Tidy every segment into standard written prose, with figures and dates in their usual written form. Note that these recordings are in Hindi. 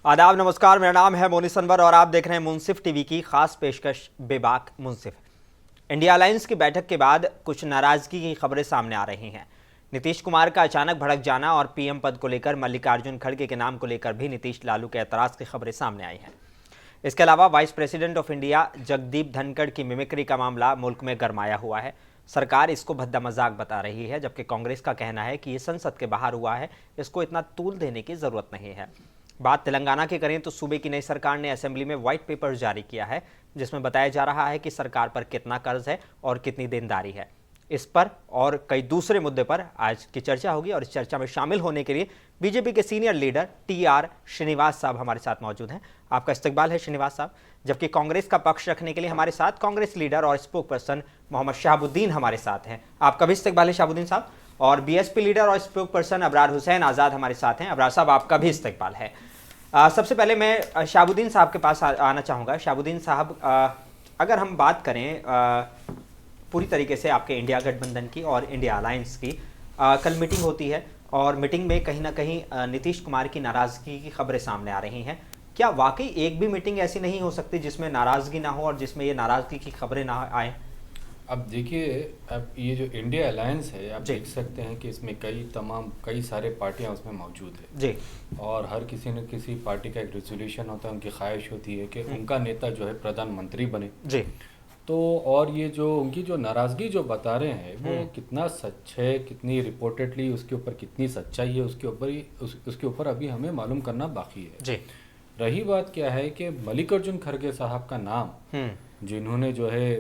आदाब, नमस्कार। मेरा नाम है मोनी सनवर और आप देख रहे हैं मुंसिफ टीवी की खास पेशकश बेबाक मुंसिफ। इंडिया अलायंस की बैठक के बाद कुछ नाराजगी की खबरें सामने आ रही हैं। नीतीश कुमार का अचानक भड़क जाना और पीएम पद को लेकर मल्लिकार्जुन खड़गे के नाम को लेकर भी नीतीश लालू के ऐतराज की खबरें सामने आई हैं। इसके अलावा vice president of India Jagdeep Dhankhar की मिमिक्री का मामला मुल्क में गरमाया हुआ है। सरकार इसको भद्दा मजाक बता रही है, जबकि कांग्रेस का कहना है कि ये संसद के बाहर हुआ है, इसको इतना तूल देने की जरूरत नहीं है। बात तेलंगाना की करें तो सूबे की नई सरकार ने असेंबली में व्हाइट पेपर जारी किया है, जिसमें बताया जा रहा है कि सरकार पर कितना कर्ज है और कितनी देनदारी है। इस पर और कई दूसरे मुद्दे पर आज की चर्चा होगी और इस चर्चा में शामिल होने के लिए बीजेपी के सीनियर लीडर टीआर श्रीनिवास साहब हमारे साथ मौजूद हैं। आपका इस्तकबाल है श्रीनिवास साहब। जबकि कांग्रेस का पक्ष रखने के लिए हमारे साथ कांग्रेस लीडर और स्पोक पर्सन मोहम्मद शहाबुद्दीन हमारे साथ हैं। आपका भी इस्तकबाल है शहाबुद्दीन साहब। और बीएसपी लीडर और स्पोक पर्सन अबरार हुसैन आज़ाद हमारे साथ हैं। अबरार साहब, आपका भी इस्तकबाल है। सबसे पहले मैं शहाबुद्दीन साहब के पास आना चाहूँगा। शहाबुद्दीन साहब, अगर हम बात करें पूरी तरीके से आपके इंडिया गठबंधन की और इंडिया अलायंस की, कल मीटिंग होती है और मीटिंग में कहीं ना कहीं नीतीश कुमार की नाराज़गी की खबरें सामने आ रही हैं। क्या वाकई एक भी मीटिंग ऐसी नहीं हो सकती जिसमें नाराज़गी ना हो और जिसमें ये नाराज़गी की खबरें ना आए? अब देखिए, अब ये जो इंडिया अलायंस है, आप देख सकते हैं कि इसमें कई सारे पार्टियां उसमें मौजूद है जी। और हर किसी न किसी पार्टी का एक रेजोल्यूशन होता है, उनकी ख्वाहिश होती है कि उनका नेता जो है प्रधानमंत्री बने। जी। तो और ये जो उनकी जो नाराज़गी जो बता रहे हैं वो कितना सच है, कितनी रिपोर्टेडली उसके ऊपर कितनी सच्चाई है, उसके ऊपर अभी हमें मालूम करना बाकी है। जी। रही बात क्या है कि मल्लिकार्जुन खड़गे साहब का नाम जिन्होंने जो है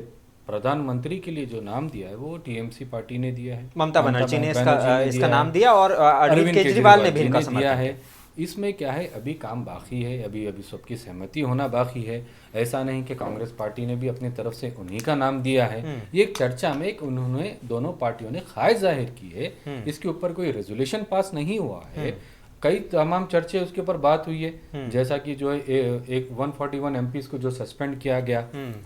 प्रधानमंत्री के लिए जो नाम दिया है वो टीएमसी पार्टी ने दिया है, ममता बनर्जी ने इसका नाम दिया और अरविंद केजरीवाल ने भी इनका समर्थन दिया है। इसमें क्या है, अभी काम बाकी है, अभी सबकी सहमति होना बाकी है। ऐसा नहीं कि कांग्रेस पार्टी ने भी अपनी तरफ से उन्हीं का नाम दिया है। ये एक चर्चा में उन्होंने दोनों पार्टियों ने ख्वाहिश जाहिर की है। इसके ऊपर कोई रेजोल्यूशन पास नहीं हुआ है। कई तमाम चर्चे उसके ऊपर बात हुई है, जैसा कि जो है एक 141 एमपीज को जो सस्पेंड किया गया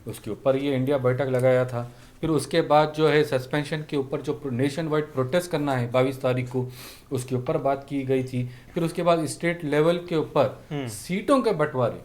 उसके ऊपर ये इंडिया बैठक लगाया था। फिर उसके बाद जो है सस्पेंशन के ऊपर जो नेशन वाइड प्रोटेस्ट करना है 22 तारीख को, उसके ऊपर बात की गई थी। फिर उसके बाद स्टेट लेवल के ऊपर सीटों के बंटवारे,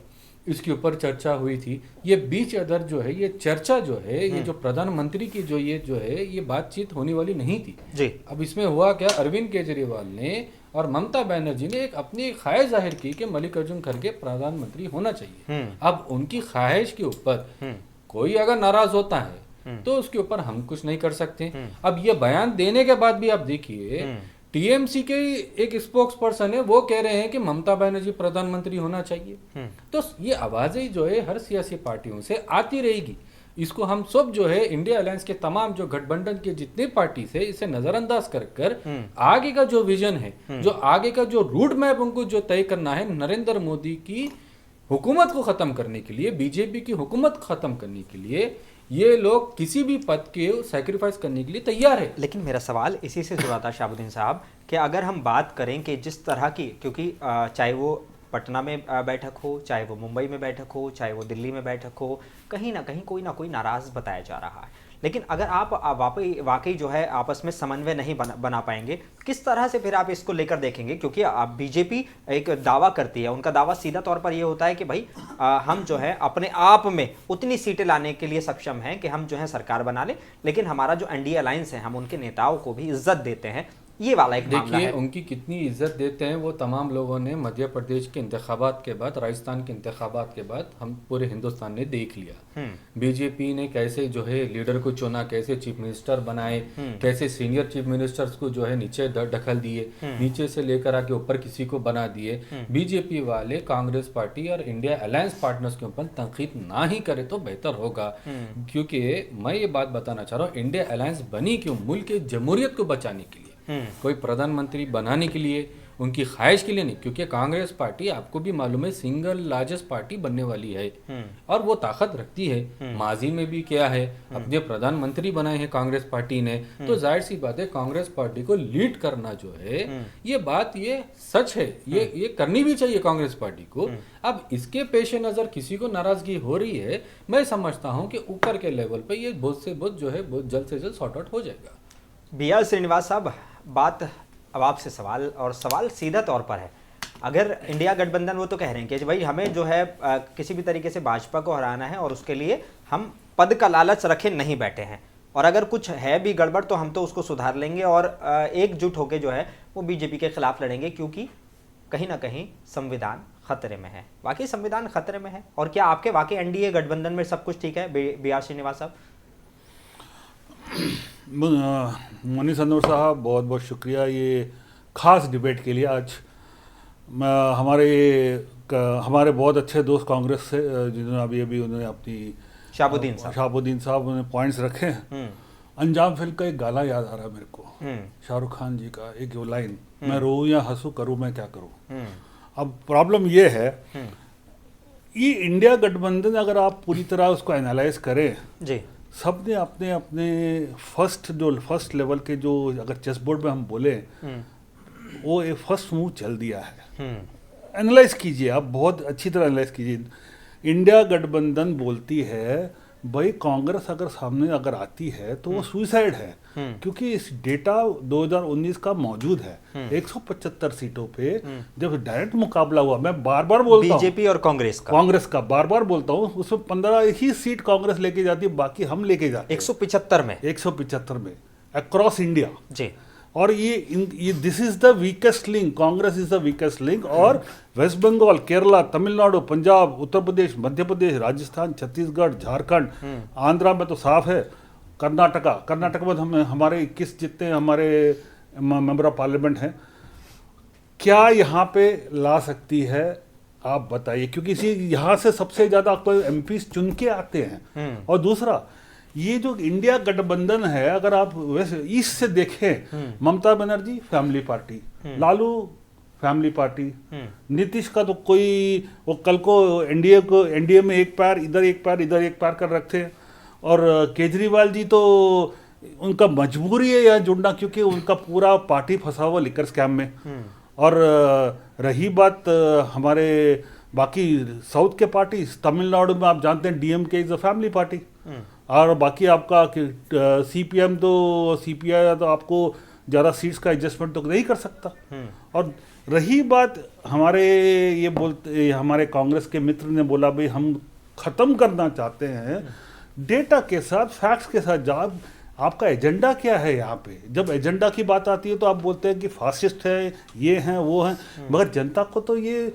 इसके ऊपर चर्चा हुई थी। ये बीच अदर जो है ये चर्चा जो है, ये जो प्रधानमंत्री की जो है ये बातचीत होने वाली नहीं थी जी। अब इसमें हुआ क्या, अरविंद केजरीवाल ने और ममता बनर्जी ने अपनी ख्वाहिश जाहिर की कि मल्लिकार्जुन खड़गे प्रधानमंत्री होना चाहिए। अब उनकी ख्वाहिश के ऊपर कोई अगर नाराज होता है तो उसके ऊपर हम कुछ नहीं कर सकते। अब ये बयान देने के बाद भी आप देखिए, टीएमसी के एक स्पोक्स पर्सन है, वो कह रहे हैं कि ममता बनर्जी प्रधानमंत्री होना चाहिए। तो ये आवाजें जो है हर सियासी पार्टियों से आती रहेगी। इसको हम सब जो है इंडिया अलायंस के तमाम जो गठबंधन के जितने पार्टी से इसे नजरअंदाज कर आगे का जो विजन है, जो आगे का जो रूट मैप उनको जो तय करना है, नरेंद्र मोदी की हुकूमत को खत्म करने के लिए, बीजेपी की हुकूमत खत्म करने के लिए ये लोग किसी भी पद के सैक्रिफाइस करने के लिए तैयार है। लेकिन मेरा सवाल इसी से जुड़ा था शहाबुद्दीन साहब कि अगर हम बात करें कि जिस तरह की, क्योंकि चाहे वो पटना में बैठक हो, चाहे वो मुंबई में बैठक हो, चाहे वो दिल्ली में बैठक हो, कहीं ना कहीं कोई ना कोई नाराज़ बताया जा रहा है। लेकिन अगर आप वाकई जो है आपस में समन्वय नहीं बना पाएंगे, किस तरह से फिर आप इसको लेकर देखेंगे? क्योंकि आप बीजेपी एक दावा करती है, उनका दावा सीधा तौर पर ये होता है कि भाई हम जो है अपने आप में उतनी सीटें लाने के लिए सक्षम हैं कि हम जो है सरकार बना लें, लेकिन हमारा जो एनडीए अलायंस है हम उनके नेताओं को भी इज्जत देते हैं। ये वाला एक मामला है। देखिए, उनकी कितनी इज्जत देते हैं वो तमाम लोगों ने मध्य प्रदेश के इंतखाबात के बाद, राजस्थान के इंतखाबात के बाद हम पूरे हिंदुस्तान ने देख लिया। बीजेपी ने कैसे जो है लीडर को चुना, कैसे चीफ मिनिस्टर बनाए, कैसे सीनियर चीफ मिनिस्टर्स को जो है नीचे ढकल दिए, नीचे से लेकर आके ऊपर किसी को बना दिए। बीजेपी वाले कांग्रेस पार्टी और इंडिया अलायंस पार्टनर्स के ऊपर तनकीद ना ही करे तो बेहतर होगा। क्योंकि मैं ये बात बताना चाह रहा हूँ, इंडिया अलायंस बनी क्यों? मुल्क की जमहूरियत को बचाने के लिए, कोई प्रधानमंत्री बनाने के लिए, उनकी ख्वाहिश के लिए नहीं। क्योंकि कांग्रेस पार्टी आपको भी मालूम है सिंगल लार्जेस्ट पार्टी बनने वाली है और वो ताकत रखती है। माजी में भी क्या है, अपने प्रधानमंत्री बनाए हैं कांग्रेस पार्टी ने, तो जाहिर सी बात है कांग्रेस पार्टी को लीड करना जो है ये बात ये सच है, ये करनी भी चाहिए कांग्रेस पार्टी को। अब इसके पेश नजर किसी को नाराजगी हो रही है, मैं समझता हूँ कि ऊपर के लेवल पे ये बहुत से बहुत जो है बहुत जल्द से जल्द सॉर्ट आउट हो जाएगा। BR श्रीनिवास साहब, बात अब आपसे सवाल सीधा तौर पर है अगर इंडिया गठबंधन, वो तो कह रहे हैं कि भाई हमें जो है किसी भी तरीके से भाजपा को हराना है और उसके लिए हम पद का लालच रखे नहीं बैठे हैं, और अगर कुछ है भी गड़बड़ तो हम तो उसको सुधार लेंगे और एकजुट होकर जो है वो बीजेपी के खिलाफ लड़ेंगे, क्योंकि कहीं ना कहीं संविधान खतरे में है। वाकई संविधान खतरे में है? और क्या आपके वाकई एनडीए गठबंधन में सब कुछ ठीक है? बी आर श्रीनिवास साहब। मनीष अनवर साहब, बहुत बहुत शुक्रिया ये खास डिबेट के लिए। आज हमारे बहुत अच्छे दोस्त कांग्रेस से जिन्होंने अभी उन्होंने अपनी शाहबुद्दीन साहब उन्होंने पॉइंट्स रखे हैं। अंजाम फिल्म का एक गाना याद आ रहा है मेरे को, शाहरुख खान जी का एक लाइन, मैं रोऊं या हंसूं, करूं मैं क्या करूं। अब प्रॉब्लम ये है, ये इंडिया गठबंधन अगर आप पूरी तरह उसको एनालाइज करें जी, सब ने अपने अपने फर्स्ट लेवल के जो अगर चेस बोर्ड में हम बोले वो एक फर्स्ट मूव चल दिया है। एनालाइज कीजिए आप, बहुत अच्छी तरह एनालाइज कीजिए। इंडिया गठबंधन बोलती है भाई कांग्रेस अगर सामने अगर आती है तो वो सुसाइड है, क्योंकि इस डेटा 2019 का मौजूद है। 175 सीटों पे जब डायरेक्ट मुकाबला हुआ, मैं बार बार बोलता हूँ बीजेपी और कांग्रेस का बार बार बोलता हूँ, उसमें 15 ही सीट कांग्रेस लेके जाती है, बाकी हम लेके जाते हैं 175 में अक्रॉस इंडिया जी। और ये this is the weakest link, Congress is the weakest link. और वेस्ट बंगाल, केरला, तमिलनाडु, पंजाब, उत्तर प्रदेश, मध्य प्रदेश, राजस्थान, छत्तीसगढ़, झारखंड, आंध्रा में तो साफ है, कर्नाटक में हमारे 21 जितने हमारे मेंबर ऑफ पार्लियामेंट हैं, क्या यहाँ पे ला सकती है आप बताइए, क्योंकि इसी यहाँ से सबसे ज्यादा आपको एमपी चुन के आते हैं। और दूसरा, ये जो इंडिया गठबंधन है, अगर आप वैसे ईस्ट से देखें, Mamata Banerjee family party, Lalu family party, Nitish का तो कोई, वो कल को एनडीए में एक पैर इधर एक पैर कर रखते हैं। और केजरीवाल जी तो उनका मजबूरी है यहाँ जुड़ना, क्योंकि उनका पूरा पार्टी फंसा हुआ लिकर स्कैम में। और रही बात हमारे बाकी साउथ के पार्टी, तमिलनाडु में आप जानते हैं DMK is a family party, और बाकी आपका सीपीएम तो सीपीआई तो आपको ज़्यादा सीट्स का एडजस्टमेंट तो नहीं कर सकता। और रही बात हमारे कांग्रेस के मित्र ने बोला भाई हम ख़त्म करना चाहते हैं, डेटा के साथ, फैक्ट्स के साथ। जब आपका एजेंडा क्या है यहाँ पे, जब एजेंडा की बात आती है तो आप बोलते हैं कि फासिस्ट है, ये हैं वो हैं, मगर जनता को तो ये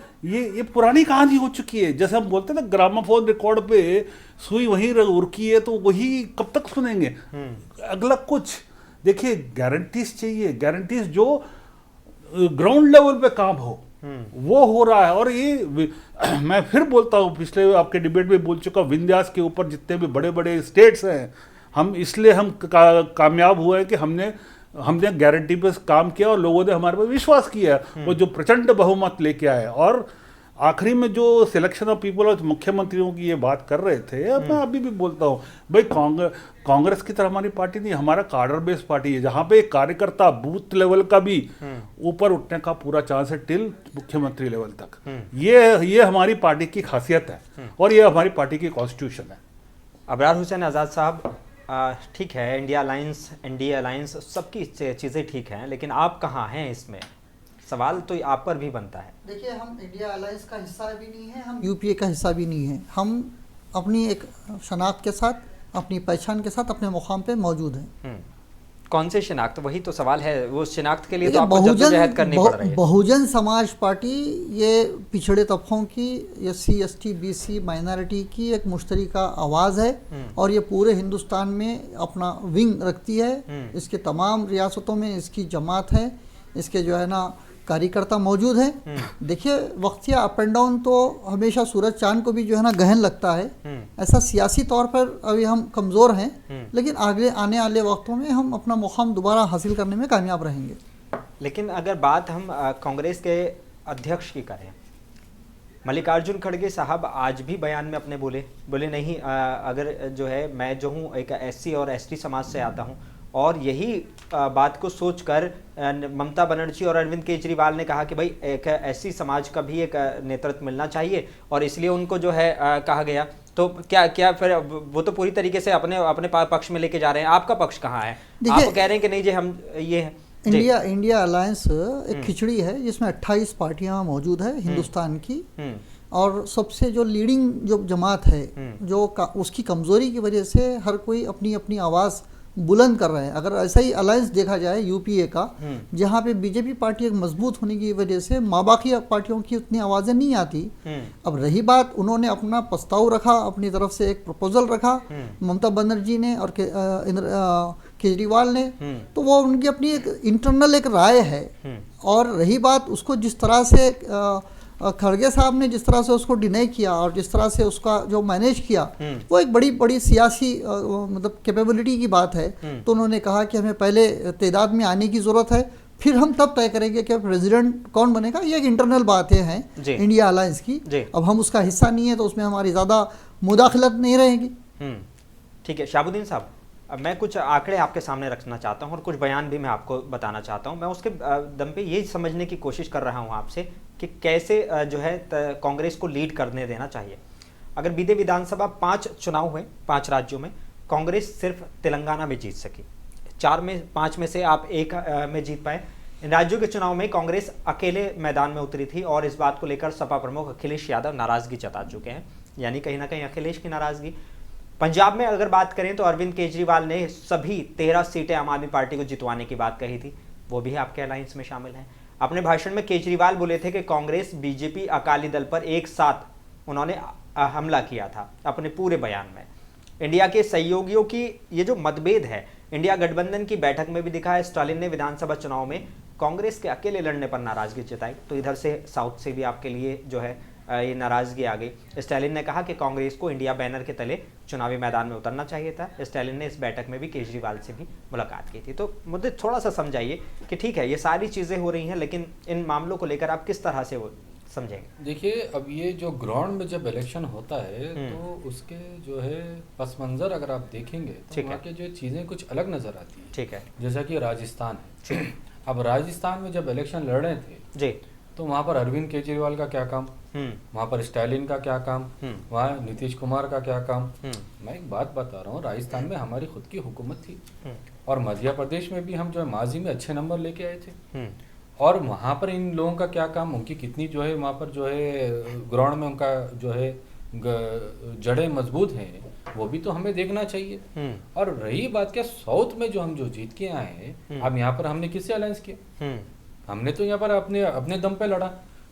पुरानी कहानी हो चुकी है। जैसे हम बोलते हैं ना, ग्रामाफोन रिकॉर्ड पे सुई वहीं उड़की है, तो वही कब तक सुनेंगे। अगला कुछ देखिए, गारंटीज चाहिए, गारंटीज जो ग्राउंड लेवल पे काम हो, वो हो रहा है। और ये मैं फिर बोलता हूँ, पिछले आपके डिबेट में बोल चुका, विंध्यास के ऊपर जितने भी बड़े बड़े स्टेट्स हैं, हम कामयाब हुए हैं कि हमने गारंटी पे काम किया और लोगों ने हमारे पर विश्वास किया, वो जो प्रचंड बहुमत लेके आए। और आखिरी में जो सिलेक्शन ऑफ पीपल और मुख्यमंत्रियों की ये बात कर रहे थे, मैं अभी भी बोलता हूँ भाई, कांग्रेस की तरह हमारी पार्टी नहीं, हमारा कार्डर बेस्ड पार्टी है, जहाँ पे एक कार्यकर्ता बूथ लेवल का भी ऊपर उठने का पूरा चांस है टिल मुख्यमंत्री लेवल तक। ये हमारी पार्टी की खासियत है और ये हमारी पार्टी की कॉन्स्टिट्यूशन है। अबरार हुसैन आज़ाद साहब, ठीक है, इंडिया अलायंस, एनडीए अलायंस, सबकी चीज़ें ठीक हैं, लेकिन आप कहाँ हैं इसमें? सवाल तो आप पर भी बनता है। देखिए, हम इंडिया अलायंस का हिस्सा भी नहीं है, हम यूपीए का हिस्सा भी नहीं है। हम अपनी एक शनाख्त के साथ, अपनी पहचान के साथ अपने मुकाम पे मौजूद हैं। कौन से शनाख्त? वही तो सवाल है। वो शनाख्त के लिए तो आपको जद्दोजहद करनी पड़ रही है। बहुजन समाज पार्टी ये पिछड़े तबकों की, SC ST BC माइनॉरिटी की एक मुश्तरका आवाज़ है और ये पूरे हिंदुस्तान में अपना विंग रखती है। इसके तमाम रियासतों में इसकी जमात है, इसके जो है ना कार्यकर्ता मौजूद हैं। देखिए, वक्तिया अप एंड डाउन तो हमेशा सूरज चांद को भी जो है ना गहन लगता है। ऐसा सियासी तौर पर अभी हम कमज़ोर हैं, लेकिन आगे आने वाले वक्तों में हम अपना मुकाम दोबारा हासिल करने में कामयाब रहेंगे। लेकिन अगर बात हम कांग्रेस के अध्यक्ष की करें, मल्लिकार्जुन खड़गे साहब आज भी बयान में अपने बोले नहीं, अगर जो है मैं जो हूँ एक SC और ST समाज से आता हूँ, और यही बात को सोचकर ममता बनर्जी और अरविंद केजरीवाल ने कहा कि भाई एक SC समाज का भी एक नेतृत्व मिलना चाहिए, और इसलिए उनको जो है कहा गया। तो क्या फिर वो तो पूरी तरीके से अपने पक्ष में लेके जा रहे हैं। आपका पक्ष कहाँ है? आप कह रहे हैं कि नहीं जी हम ये इंडिया अलायंस एक खिचड़ी है जिसमें 28 पार्टियां मौजूद है हिंदुस्तान की, और सबसे जो लीडिंग जो जमात है जो उसकी कमज़ोरी की वजह से हर कोई अपनी अपनी आवाज़ बुलंद कर रहे हैं। अगर ऐसा ही अलायंस देखा जाए यूपीए का, जहाँ पे बीजेपी पार्टी एक मजबूत होने की वजह से बाकी पार्टियों की उतनी आवाज़ें नहीं आती। अब रही बात, उन्होंने अपना प्रस्ताव रखा, अपनी तरफ से एक प्रपोजल रखा ममता बनर्जी ने और केजरीवाल ने, तो वो उनकी अपनी एक इंटरनल एक राय है। और रही बात उसको जिस तरह से खड़गे साहब ने जिस तरह से उसको डिनाई किया और जिस तरह से उसका जो मैनेज किया, वो एक बड़ी बड़ी सियासी मतलब कैपेबिलिटी की बात है। तो उन्होंने कहा कि हमें पहले तादाद में आने की ज़रूरत है, फिर हम तब तय करेंगे कि प्रेसिडेंट कौन बनेगा। ये एक इंटरनल बातें हैं इंडिया अलायंस की। अब हम उसका हिस्सा नहीं है तो उसमें हमारी ज़्यादा मुदाखलत नहीं रहेगी। ठीक है शहाबुद्दीन साहब, अब मैं कुछ आंकड़े आपके सामने रखना चाहता हूं और कुछ बयान भी मैं आपको बताना चाहता हूं। मैं उसके दम पे ये समझने की कोशिश कर रहा हूं आपसे कि कैसे जो है कांग्रेस को लीड करने देना चाहिए। अगर बीते विधानसभा 5 चुनाव हुए 5 राज्यों में, कांग्रेस सिर्फ तेलंगाना में जीत सकी। 5 में से आप एक में जीत पाए। इन राज्यों के चुनाव में कांग्रेस अकेले मैदान में उतरी थी और इस बात को लेकर सपा प्रमुख अखिलेश यादव नाराजगी जता चुके हैं, यानी कहीं ना कहीं अखिलेश की नाराजगी। पंजाब में अगर बात करें तो अरविंद केजरीवाल ने सभी 13 सीटें आम आदमी पार्टी को जितवाने की बात कही थी, वो भी आपके अलायंस में शामिल हैं। अपने भाषण में केजरीवाल बोले थे कि कांग्रेस, बीजेपी, अकाली दल पर एक साथ उन्होंने हमला किया था अपने पूरे बयान में। इंडिया के सहयोगियों की ये जो मतभेद है इंडिया गठबंधन की बैठक में भी दिखा है। स्टालिन ने विधानसभा चुनाव में कांग्रेस के अकेले लड़ने पर नाराजगी जताई, तो इधर से साउथ से भी आपके लिए जो है ये नाराजगी आ गई। स्टालिन ने कहा कि कांग्रेस को इंडिया बैनर के तले चुनावी मैदान में उतरना चाहिए था। स्टालिन ने इस बैठक में भी केजरीवाल से भी मुलाकात की थी। तो मुझे थोड़ा सा समझाइए कि ठीक है ये सारी चीज़ें हो रही हैं, लेकिन इन मामलों को लेकर आप किस तरह से वो समझेंगे? देखिए, अब ये जो ग्राउंड में जब इलेक्शन होता है तो उसके जो है पस मंज़र अगर आप देखेंगे तो वहाँ के जो चीज़ें कुछ अलग नज़र आती है। ठीक है, जैसा जैसा कि राजस्थान है। अब राजस्थान में जब इलेक्शन लड़ रहे थे जी, तो वहाँ पर अरविंद केजरीवाल का क्या काम, वहाँ पर स्टालिन का क्या काम, वहाँ नीतीश कुमार का क्या काम। मैं एक बात बता रहा हूँ, राजस्थान में हमारी खुद की हुकूमत थी और मध्य प्रदेश में भी हम जो है माजी में अच्छे नंबर लेके आए थे। और वहाँ पर इन लोगों का क्या काम, उनकी कितनी जो है वहाँ पर जो है ग्राउंड में उनका जो है जड़ें मजबूत हैं, वो भी तो हमें देखना चाहिए। और रही बात क्या, साउथ में जो हम जो जीत के आए हैं, अब यहाँ पर हमने किससे अलायंस किया? हमने तो यहाँ पर अपने दम पे लड़ा।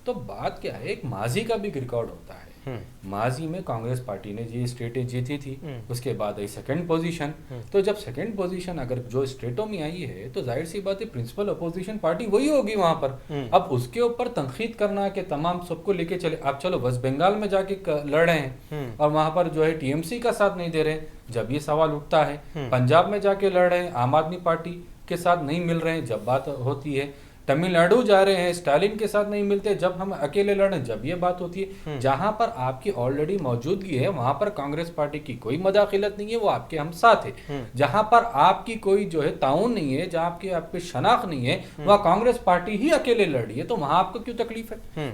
तो बात क्या है, एक माजी का भी रिकॉर्ड होता है। माजी में कांग्रेस पार्टी ने ये स्टेटें जीती थी, उसके बाद आई सेकंड पोजीशन। तो जब सेकंड पोजीशन अगर जो स्टेटों में आई है तो जाहिर सी बात है प्रिंसिपल अपोजिशन पार्टी वही होगी वहां पर। अब उसके ऊपर तनकीद करना कि तमाम सबको लेके चले, आप चलो वेस्ट बंगाल में जाके लड़ रहे हैं और वहां पर जो है टीएमसी का साथ नहीं दे रहे, जब ये सवाल उठता है। पंजाब में जाके लड़ रहे हैं, आम आदमी पार्टी के साथ नहीं मिल रहे हैं, जब बात होती है। तमिलनाडु जा रहे हैं, स्टालिन के साथ नहीं मिलते, जब हम अकेले लड़े, जब ये बात होती है। जहां पर आपकी ऑलरेडी मौजूदगी है वहां पर कांग्रेस पार्टी की कोई मदाखिलत नहीं है, वो आपके हम साथ है। जहां पर आपकी कोई जो है ताउन नहीं है, जहां आपकी शनाख्त नहीं है, वहां कांग्रेस पार्टी ही अकेले लड़ रही है, तो वहां आपको क्यों तकलीफ है?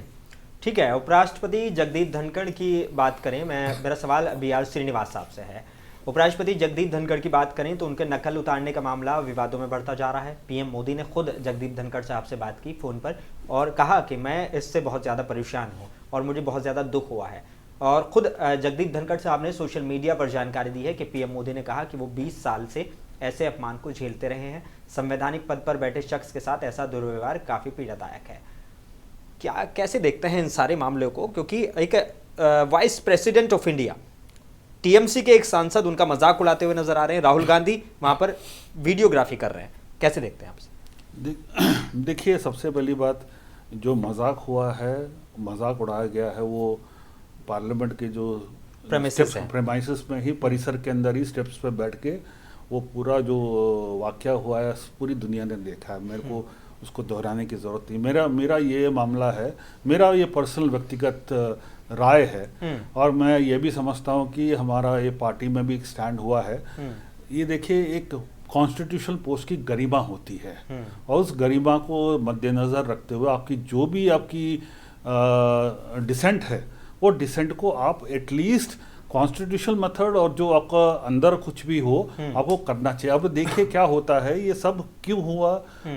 ठीक है, उपराष्ट्रपति जगदीप धनखड़ की बात करें, मेरा सवाल BR श्रीनिवास साहब से है। उपराष्ट्रपति जगदीप धनखड़ की बात करें तो उनके नकल उतारने का मामला विवादों में बढ़ता जा रहा है। पीएम मोदी ने खुद जगदीप धनखड़ साहब से बात की फ़ोन पर और कहा कि मैं इससे बहुत ज़्यादा परेशान हूँ और मुझे बहुत ज़्यादा दुख हुआ है। और खुद जगदीप धनखड़ साहब ने सोशल मीडिया पर जानकारी दी है कि पीएम मोदी ने कहा कि वो 20 साल से ऐसे अपमान को झेलते रहे हैं। संवैधानिक पद पर बैठे शख्स के साथ ऐसा दुर्व्यवहार काफ़ी पीड़ादायक है। क्या कैसे देखते हैं इन सारे मामलों को, क्योंकि एक vice president of India TMC के एक सांसद उनका मजाक उड़ाते हुए नजर आ रहे हैं, राहुल गांधी वहां पर वीडियोग्राफी कर रहे हैं, कैसे देखते हैं आप? देखिए, सबसे पहली बात, जो मजाक हुआ है, मजाक उड़ाया गया है, वो पार्लियामेंट के जो प्रेमाइसिस में ही, परिसर के अंदर ही स्टेप्स पे बैठ के वो पूरा जो वाकया हुआ है पूरी दुनिया ने देखा है। मेरे को उसको दोहराने की ज़रूरत नहीं। मेरा ये मामला है, मेरा ये पर्सनल व्यक्तिगत राय है और मैं ये भी समझता हूँ कि हमारा ये पार्टी में भी एक स्टैंड हुआ है। ये देखिए, एक कॉन्स्टिट्यूशनल पोस्ट की गरिमा होती है और उस गरिमा को मद्देनज़र रखते हुए आपकी जो भी आपकी डिसेंट है, वो डिसेंट को आप एटलीस्ट कॉन्स्टिट्यूशनल मेथड और जो आपका अंदर कुछ भी हो आपको करना चाहिए। अब देखिए क्या होता है, ये सब क्यों हुआ,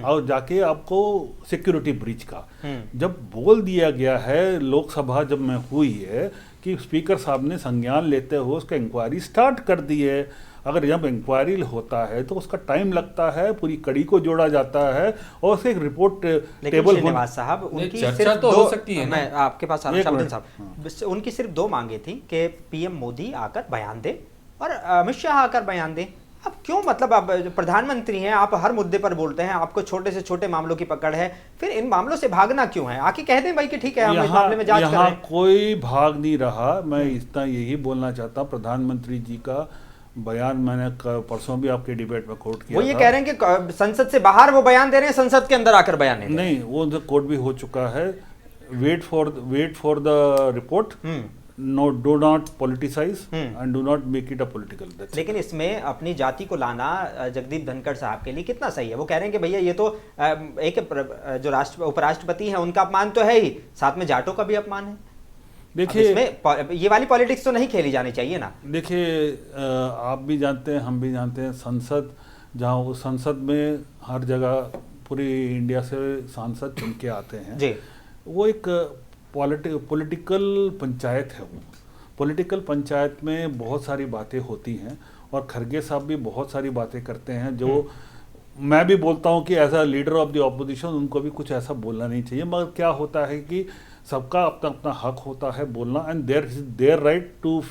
और जाके आपको सिक्योरिटी ब्रीच का जब बोल दिया गया है, लोकसभा जब में हुई है कि स्पीकर साहब ने संज्ञान लेते हुए उसका इंक्वायरी स्टार्ट कर दी है। अगर जब इंक्वायरी होता है तो उसका टाइम लगता है, पूरी कड़ी को जोड़ा जाता है और उससे एक रिपोर्ट टेबल साहब उनकी चर्चा सिर्फ तो दो, हो सकती है। मैं आपके पास शाहबुद्दीन साहब, उनकी सिर्फ दो मांगे थी कि पीएम मोदी आकर बयान दे और अमित शाह आकर बयान दे। अब क्यों, मतलब आप प्रधानमंत्री हैं, आप हर मुद्दे पर बोलते हैं, आपको छोटे से छोटे मामलों की पकड़ है, फिर इन मामलों से भागना क्यों है? आके कह दें भाई कि ठीक है हम इस मामले में जांच कर रहे हैं। कोई भाग नहीं रहा। मैं इतना यही बोलना चाहता हूँ, प्रधानमंत्री जी का बयान मैंने परसों भी आपके डिबेट में कोट किया। वो ये कह रहे हैं कि संसद से बाहर वो बयान दे रहे हैं, संसद के अंदर आकर बयान नहीं, वो कोट भी हो चुका है। Wait for the report, no, do not politicise and do not make it a political. लेकिन इसमें अपनी जाति को लाना जगदीप धनखड़ साहब के लिए कितना सही है? वो कह रहे हैं कि भैया ये तो एक जो उपराष्ट्रपति हैं उनका अपमान तो है ही, साथ में जाटों का भी अपमान है। देखिए ये वाली पॉलिटिक्स तो नहीं खेली जानी चाहिए ना। देखिए आप भी जानते हैं, हम भी जानते हैं, संसद जहाँ उस संसद में हर जगह पूरी इंडिया से सांसद चुन के आते हैं जी। वो एक पॉलिटिकल पंचायत है। वो पॉलिटिकल पंचायत में बहुत सारी बातें होती हैं और खरगे साहब भी बहुत सारी बातें करते हैं जो मैं भी बोलता हूँ कि as a leader of the opposition उनको भी कुछ ऐसा बोलना नहीं चाहिए। मगर क्या होता है कि सबका अपना अपना हक होता है बोलना, and their right to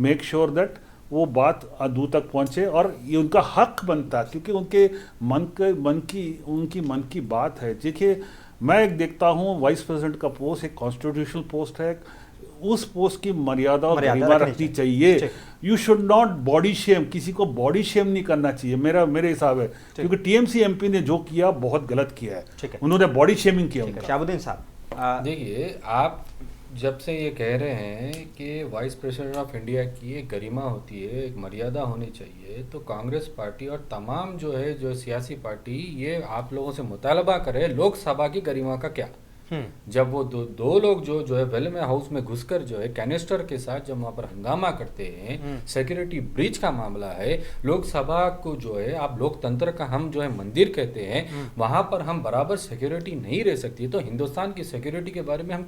make sure that वो बात दूर तक पहुंचे, और ये उनका हक बनता है क्योंकि उनके उनकी मन की बात है। देखिए मैं एक देखता हूँ वाइस प्रेसिडेंट का पोस्ट एक कॉन्स्टिट्यूशनल पोस्ट है, उस पोस्ट की मर्यादा और गरिमा रखनी चाहिए। You should not body shame, किसी को बॉडी शेम नहीं करना चाहिए, मेरे हिसाब है, क्योंकि टीएमसी एमपी ने जो किया बहुत गलत किया है, उन्होंने बॉडी शेमिंग किया। शाहबुद्दीन साहब देखिए, आप जब से ये कह रहे हैं कि वाइस प्रेसिडेंट ऑफ इंडिया की एक गरिमा होती है, एक मर्यादा होनी चाहिए, तो कांग्रेस पार्टी और तमाम जो सियासी पार्टी ये आप लोगों से मुतालबा करे लोकसभा की गरिमा का क्या। जब वो दो लोग जो है वेल में हाउस में घुसकर जो है कैनिस्टर के साथ जब वहां पर हंगामा करते हैं, सिक्योरिटी ब्रीच का मामला है, लोकसभा को जो है आप लोकतंत्र का हम जो है मंदिर कहते हैं, वहां पर हम बराबर सिक्योरिटी नहीं रह सकती। तो हिंदुस्तान की सिक्योरिटी के बारे में हम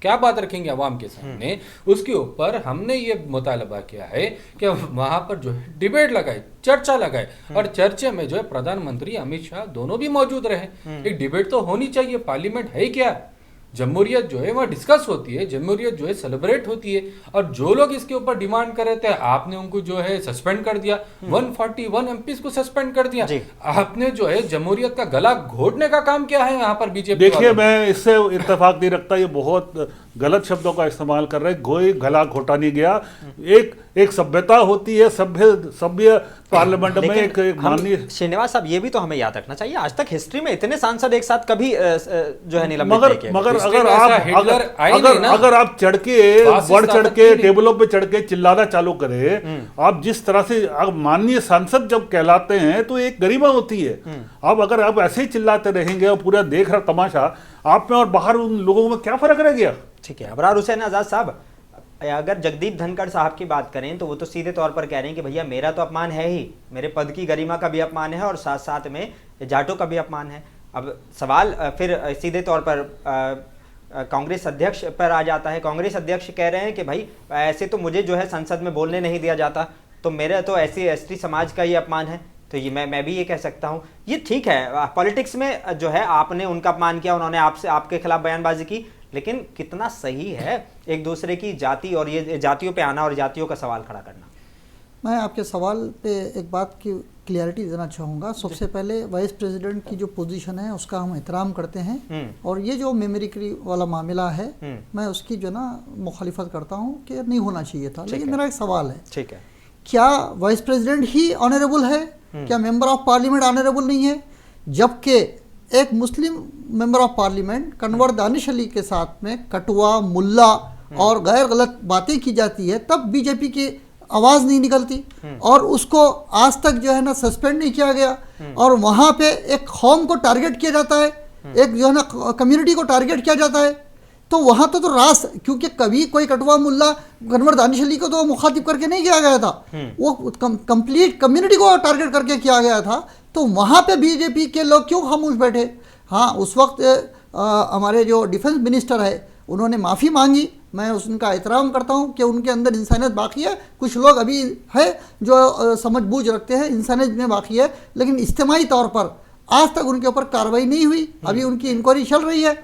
क्या बात रखेंगे अवाम के सामने? उसके ऊपर हमने ये मुतालबा किया है कि वहां पर जो है डिबेट लगाए, चर्चा लगाए, और चर्चे में जो है प्रधानमंत्री अमित शाह दोनों भी मौजूद रहे। एक डिबेट तो होनी चाहिए। पार्लियामेंट है क्या? जमहूरियत जो है वह डिस्कस होती है, जमहूरियत जो है सेलिब्रेट होती है। और जो लोग इसके ऊपर डिमांड कर रहे थे, आपने उनको जो है सस्पेंड कर दिया, 141 एमपीज को सस्पेंड कर दिया। आपने जो है जमहूरियत का गला घोटने का काम किया है यहाँ पर बीजेपी। देखिए मैं इससे इत्तेफाक नहीं रखता, ये बहुत गलत शब्दों का इस्तेमाल कर रहे हैं। कोई गला घोटा नहीं गया। एक सभ्यता होती है, सभ्य पार्लियामेंट में एक माननीय श्रीनिवास साहब, ये भी तो हमें याद रखना चाहिए, आज तक हिस्ट्री में इतने सांसद एक साथ कभी जो है निलंबित नहीं किए। मगर अगर आप चढ़ के टेबलों पे चढ़ के चिल्लाना चालू करें, आप जिस तरह से माननीय सांसद जब कहलाते हैं तो एक गरिमा होती है। अब अगर आप ऐसे ही चिल्लाते रहेंगे और पूरा देख रहा तमाशा, आप में और बाहर उन लोगों में क्या फर्क रह गया? ठीक है, अबरार हुसैन आजाद साहब, अगर जगदीप धनखड़ साहब की बात करें तो वो तो सीधे तौर पर कह रहे हैं कि भैया मेरा तो अपमान है ही, मेरे पद की गरिमा का भी अपमान है और साथ साथ में जाटों का भी अपमान है। अब सवाल फिर सीधे तौर पर कांग्रेस अध्यक्ष पर आ जाता है। कांग्रेस अध्यक्ष कह रहे हैं कि भाई ऐसे तो मुझे जो है संसद में बोलने नहीं दिया जाता, तो मेरा तो SC/ST समाज का ही अपमान है। तो ये मैं भी ये कह सकता हूँ, ये ठीक है, पॉलिटिक्स में जो है आपने उनका अपमान किया, उन्होंने आपके खिलाफ बयानबाजी की, लेकिन कितना सही है एक दूसरे की जाति और ये जातियों पे आना और जातियों का सवाल खड़ा करना? मैं आपके सवाल पे एक बात की क्लियरिटी देना चाहूँगा। सबसे पहले वाइस प्रेसिडेंट की जो पोजीशन है उसका हम एहतराम करते हैं, और ये जो मेमोरिकरी वाला मामला है मैं उसकी जो ना मुखालिफत करता हूँ कि नहीं होना चाहिए था। लेकिन मेरा एक सवाल है, ठीक है, क्या वाइस प्रेसिडेंट ही ऑनरेबल है? क्या मेंबर ऑफ पार्लियामेंट ऑनरेबल नहीं है? जबकि एक Muslim member of parliament Kunwar Danish Ali के साथ में कटुआ, मुल्ला और गैर गलत बातें की जाती है, तब बीजेपी की आवाज़ नहीं निकलती और उसको आज तक जो है ना सस्पेंड नहीं किया गया। और वहाँ पे एक कौम को टारगेट किया जाता है, एक जो है ना कम्युनिटी को टारगेट किया जाता है। तो वहाँ तो रास, क्योंकि कभी कोई कटवा मुल्ला अनवर दानिश अली को तो मुखातिब करके नहीं किया गया था, वो कंप्लीट कम्युनिटी को टारगेट करके किया गया था। तो वहाँ पे बीजेपी के लोग क्यों खामोश बैठे? हाँ, उस वक्त हमारे जो डिफेंस मिनिस्टर है उन्होंने माफ़ी मांगी, मैं उनका एहतराम करता हूँ कि उनके अंदर इंसानियत बाकी है। कुछ लोग अभी है जो समझ बूझ रखते हैं, इंसानियत में बाकी है, लेकिन इज्तिमाई तौर पर आज तक उनके ऊपर कार्रवाई नहीं हुई, अभी उनकी इंक्वायरी चल रही है।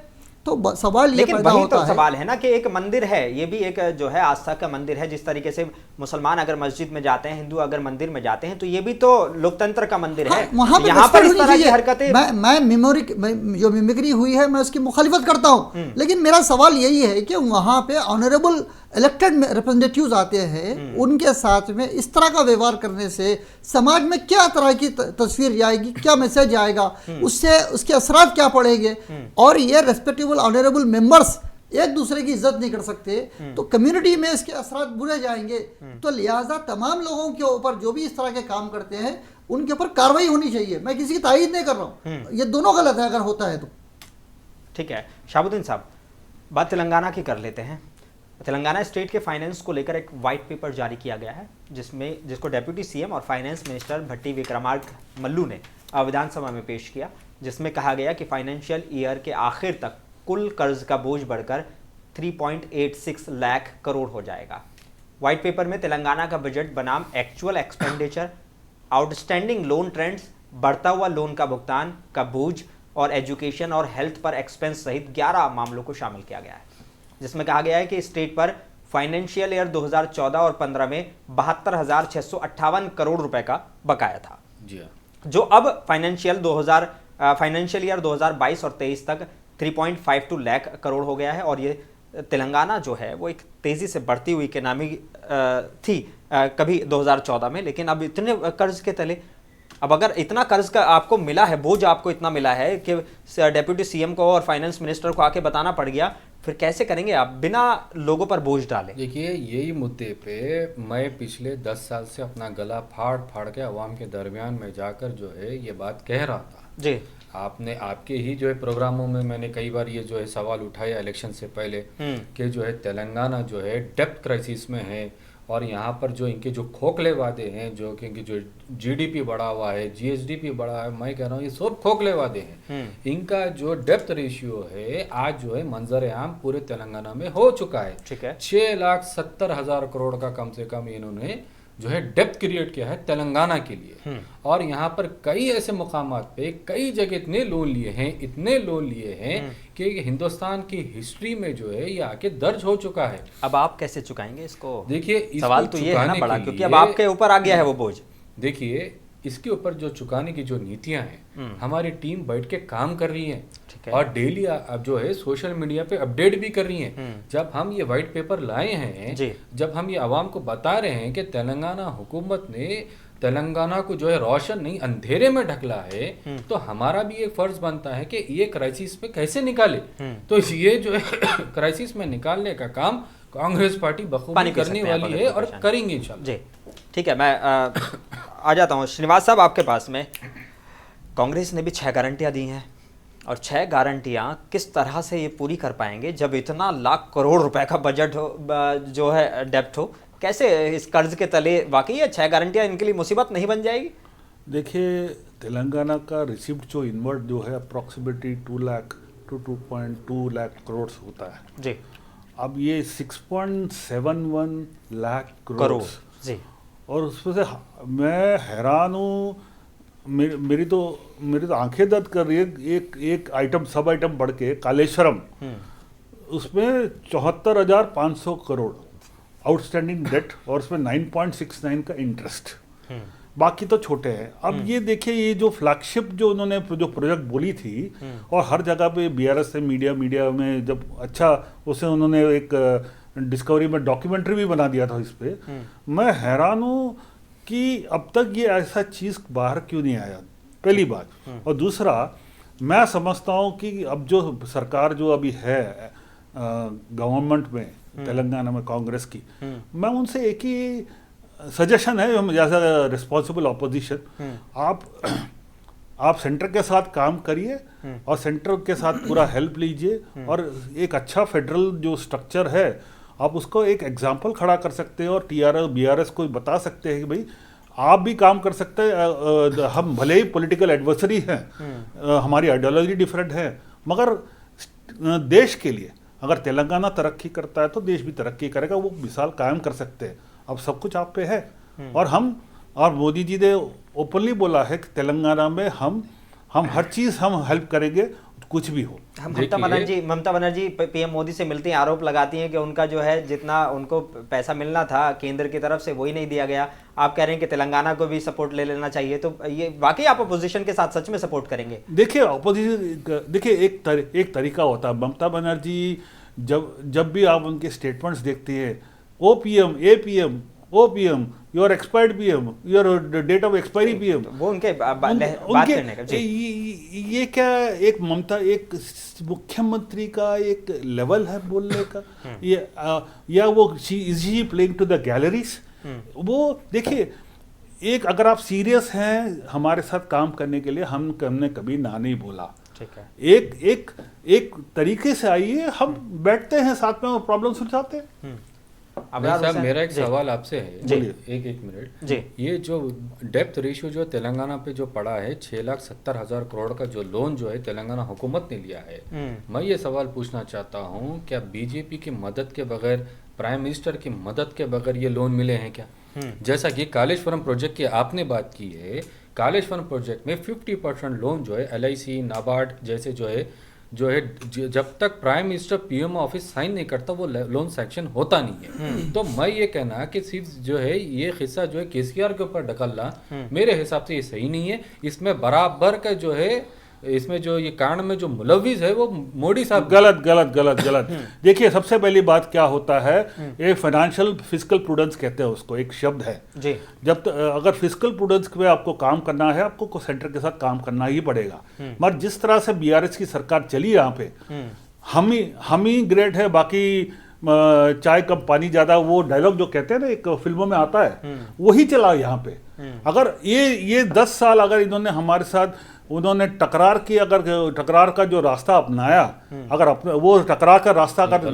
तो सवाल ये पैदा होता है, सवाल है ना कि एक मंदिर है, ये भी एक जो है आस्था का मंदिर है। जिस तरीके से मुसलमान अगर मस्जिद में जाते हैं, हिंदू अगर मंदिर में जाते हैं, तो ये भी तो लोकतंत्र का मंदिर है। वहां पर यहाँ पर इस तरह की हरकतें, मैं जो मिमिक्री हुई है मैं उसकी मुखालिफत करता हूँ, लेकिन मेरा सवाल यही है कि वहां पे ऑनरेबल इलेक्टेड रिप्रेजेंटेटिव्स आते हैं, उनके साथ में इस तरह का व्यवहार करने से समाज में क्या तरह की तस्वीर आएगी, क्या मैसेज आएगा, उससे उसके असरात क्या पड़ेंगे। और ये रेस्पेक्टेबल ऑनरेबल मेंबर्स एक दूसरे की इज्जत नहीं कर सकते, तो कम्युनिटी में इसके असरात बुरे जाएंगे। तो लिहाजा तमाम लोगों के ऊपर जो भी इस तरह के काम करते हैं उनके ऊपर कार्रवाई होनी चाहिए। मैं किसी की तायीद नहीं कर रहा हूँ, ये दोनों गलत है अगर होता है तो। ठीक है शहाबुद्दीन साहब, बात तेलंगाना की कर लेते हैं। तेलंगाना स्टेट के फाइनेंस को लेकर एक वाइट पेपर जारी किया गया है, जिसको डेप्यूटी सीएम और फाइनेंस मिनिस्टर भट्टी विक्रमार्क मल्लू ने विधानसभा में पेश किया, जिसमें कहा गया कि फाइनेंशियल ईयर के आखिर तक कुल कर्ज का बोझ बढ़कर 3.86 लाख करोड़ हो जाएगा। व्हाइट पेपर में तेलंगाना का बजट बनाम actual expenditure, outstanding loan trends, बढ़ता हुआ लोन का भुगतान का बोझ और एजुकेशन और हेल्थ पर एक्सपेंस सहित 11 मामलों को शामिल किया गया है, जिसमें कहा गया है कि स्टेट पर फाइनेंशियल ईयर 2014 और 15 में 72,658 करोड़ रुपए का बकाया था, जो अब फाइनेंशियल ईयर 2022 और 23 तक 3.52 लाख करोड़ हो गया है। और ये तेलंगाना जो है वो एक तेजी से बढ़ती हुई इकोनॉमी थी कभी 2014 में, लेकिन अब इतने कर्ज के तले, अब अगर इतना कर्ज का आपको मिला है, बोझ आपको इतना मिला है कि डेप्यूटी सीएम को और फाइनेंस मिनिस्टर को आके बताना पड़ गया, फिर कैसे करेंगे आप बिना लोगों पर बोझ डाले? देखिए, यही मुद्दे पे मैं पिछले 10 साल से अपना गला फाड़ फाड़ के अवाम के दरमियान में जाकर जो है ये बात कह रहा था जी। आपके ही जो है प्रोग्रामों में मैंने कई बार ये जो है सवाल उठाया इलेक्शन से पहले कि जो है तेलंगाना जो है डेप्थ क्राइसिस में है, और यहाँ पर जो इनके जो खोखले वादे हैं, जो कि इनकी जो जीडीपी बढ़ा हुआ है, जीएसडीपी बढ़ा है, मैं कह रहा हूँ ये सब खोखले वादे हैं। इनका जो डेप्थ रेशियो है आज जो है मंजर आम पूरे तेलंगाना में हो चुका है। ठीक है, 6,70,000 करोड़ का कम से कम इन्होंने जो है डेप्थ क्रिएट किया है तेलंगाना के लिए। और यहाँ पर कई ऐसे मुकामात पे कई जगह इतने लोन लिए हैं कि हिंदुस्तान की हिस्ट्री में जो है ये आके दर्ज हो चुका है। अब आप कैसे चुकाएंगे इसको? देखिए, सवाल तो ये है ना बड़ा, क्योंकि अब आपके ऊपर आ गया है वो बोझ। देखिए, इसके ऊपर जो चुकाने की जो नीतियां हैं, हमारी टीम बैठ के काम कर रही है और डेली अब जो है सोशल मीडिया पे अपडेट भी कर रही हैं। जब हम ये व्हाइट पेपर लाए हैं, जब हम ये आवाम को बता रहे हैं कि तेलंगाना हुकूमत ने तेलंगाना को जो है रोशन नहीं अंधेरे में ढकला है, तो हमारा भी एक फर्ज बनता है कि ये क्राइसिस में कैसे निकाले। तो ये जो है क्राइसिस में निकालने का काम कांग्रेस पार्टी बखूबी करने वाली है और करेंगे इंशाल्लाह। जी ठीक है, मैं आ जाता हूँ श्रीनिवास साहब आपके पास में। कांग्रेस ने भी 6 गारंटियां दी हैं, और 6 गारंटियां किस तरह से ये पूरी कर पाएंगे जब इतना लाख करोड़ रुपए का बजट हो, जो है डेप्ट हो? कैसे इस कर्ज के तले वाकई ये 6 गारंटियां इनके लिए मुसीबत नहीं बन जाएगी? देखिए, तेलंगाना का रिसिप्ट जो इनवर्ट जो है अप्रॉक्सीमेटली 2 लाख to 2.2 लाख करोड़ होता है जी। अब ये 6.71 लाख करोड़ जी, और उसमें से मैं हैरान हूँ, मेरी तो आंखें दर्द कर रही है। एक आइटम सब आइटम बढ़ के कालेश्वरम, उसमें 74,500 करोड़ आउटस्टैंडिंग डेट और उसमें 9.69 का इंटरेस्ट, बाकी तो छोटे हैं। अब ये देखिए, ये जो फ्लैगशिप जो उन्होंने जो प्रोजेक्ट बोली थी, और हर जगह पे बीआरएस से मीडिया में जब अच्छा उसे उन्होंने एक डिस्कवरी में डॉक्यूमेंट्री भी बना दिया था इस पे। मैं हैरान हूँ कि अब तक ये ऐसा चीज़ बाहर क्यों नहीं आया, पहली बात। और दूसरा, मैं समझता हूँ कि अब जो सरकार जो अभी है गवर्नमेंट में तेलंगाना में कांग्रेस की, मैं उनसे एक ही सजेशन है, जैसा रिस्पॉन्सिबल ऑपोजिशन, आप आप सेंटर के साथ काम करिए और सेंटर के साथ पूरा हेल्प लीजिए और एक अच्छा फेडरल जो स्ट्रक्चर है आप उसको एक एग्जाम्पल खड़ा कर सकते हैं और टीआरएस बीआरएस को बता सकते हैं कि भाई आप भी काम कर सकते हैं। हम भले ही पॉलिटिकल एडवर्सरी हैं, हमारी आइडियोलॉजी डिफरेंट है, मगर देश के लिए अगर तेलंगाना तरक्की करता है तो देश भी तरक्की करेगा। वो मिसाल कायम कर सकते हैं। अब सब कुछ आप पे है और मोदी जी ने ओपनली बोला है कि तेलंगाना में हम हर चीज़ हम हेल्प करेंगे, कुछ भी हो। ममता बनर्जी पीएम मोदी से मिलती हैं, आरोप लगाती हैं कि उनका जो है जितना उनको पैसा मिलना था केंद्र की तरफ से वही नहीं दिया गया। आप कह रहे हैं कि तेलंगाना को भी सपोर्ट ले लेना चाहिए, तो ये वाकई आप अपोजिशन के साथ सच में सपोर्ट करेंगे? देखिए अपोजिशन, देखिए एक तरीका होता है। ममता बनर्जी जब भी आप उनके स्टेटमेंट्स देखते हैं, OPM APM OPM your expired PM, your date of expiry PM, वो उनके बात करने का ये क्या एक ममता एक मुख्यमंत्री का एक लेवल है बोलने का, ये या वो is playing to the galleries? वो देखिए, एक अगर आप सीरियस हैं हमारे साथ काम करने के लिए, हमने कभी ना नहीं बोला। ठीक है, एक तरीके से आइए, हम बैठते हैं साथ में और प्रॉब्लम सुलझाते हैं। साहब मेरा एक सवाल आपसे है, एक मिनट जी। ये जो डेप्थ रेशियो जो तेलंगाना पे जो पड़ा है 6,70,000 करोड़ का जो लोन जो है तेलंगाना हुकूमत ने लिया है, मैं ये सवाल पूछना चाहता हूँ, क्या बीजेपी की मदद के बगैर, प्राइम मिनिस्टर की मदद के बगैर ये लोन मिले हैं क्या? जैसा कि कालेश्वरम प्रोजेक्ट की आपने बात की है, कालेश्वरम प्रोजेक्ट में 50% लोन जो है LIC नाबार्ड जैसे जो है जब तक prime minister PM office sign नहीं करता वो लोन सैंक्शन होता नहीं है। तो मैं ये कहना कि सिर्फ जो है ये हिस्सा जो है केसीआर के ऊपर ढकलना मेरे हिसाब से ये सही नहीं है। इसमें बराबर का जो है, इसमें जो ये कांड में जो मुलविस है वो मोदी साहब। गलत। देखिए, सबसे पहली बात क्या होता है, ये फाइनेंशियल फिस्कल प्रूडेंस कहते हैं उसको, एक शब्द है जी। जब अगर फिस्कल प्रूडेंस पे आपको काम करना है, आपको सेंटर के साथ काम करना ही पड़ेगा। मगर जिस तरह से बीआरएस की सरकार चली यहाँ पे, हम ही ग्रेट है, बाकी चाय कम पानी ज्यादा, वो डायलॉग जो कहते हैं ना एक फिल्मों में आता है, वही चला यहाँ पे। अगर ये 10 साल अगर इन्होंने हमारे साथ उन्होंने टकरार की, अगर टकरार का जो रास्ता अपनाया, अगर वो टकरार का रास्ता अगर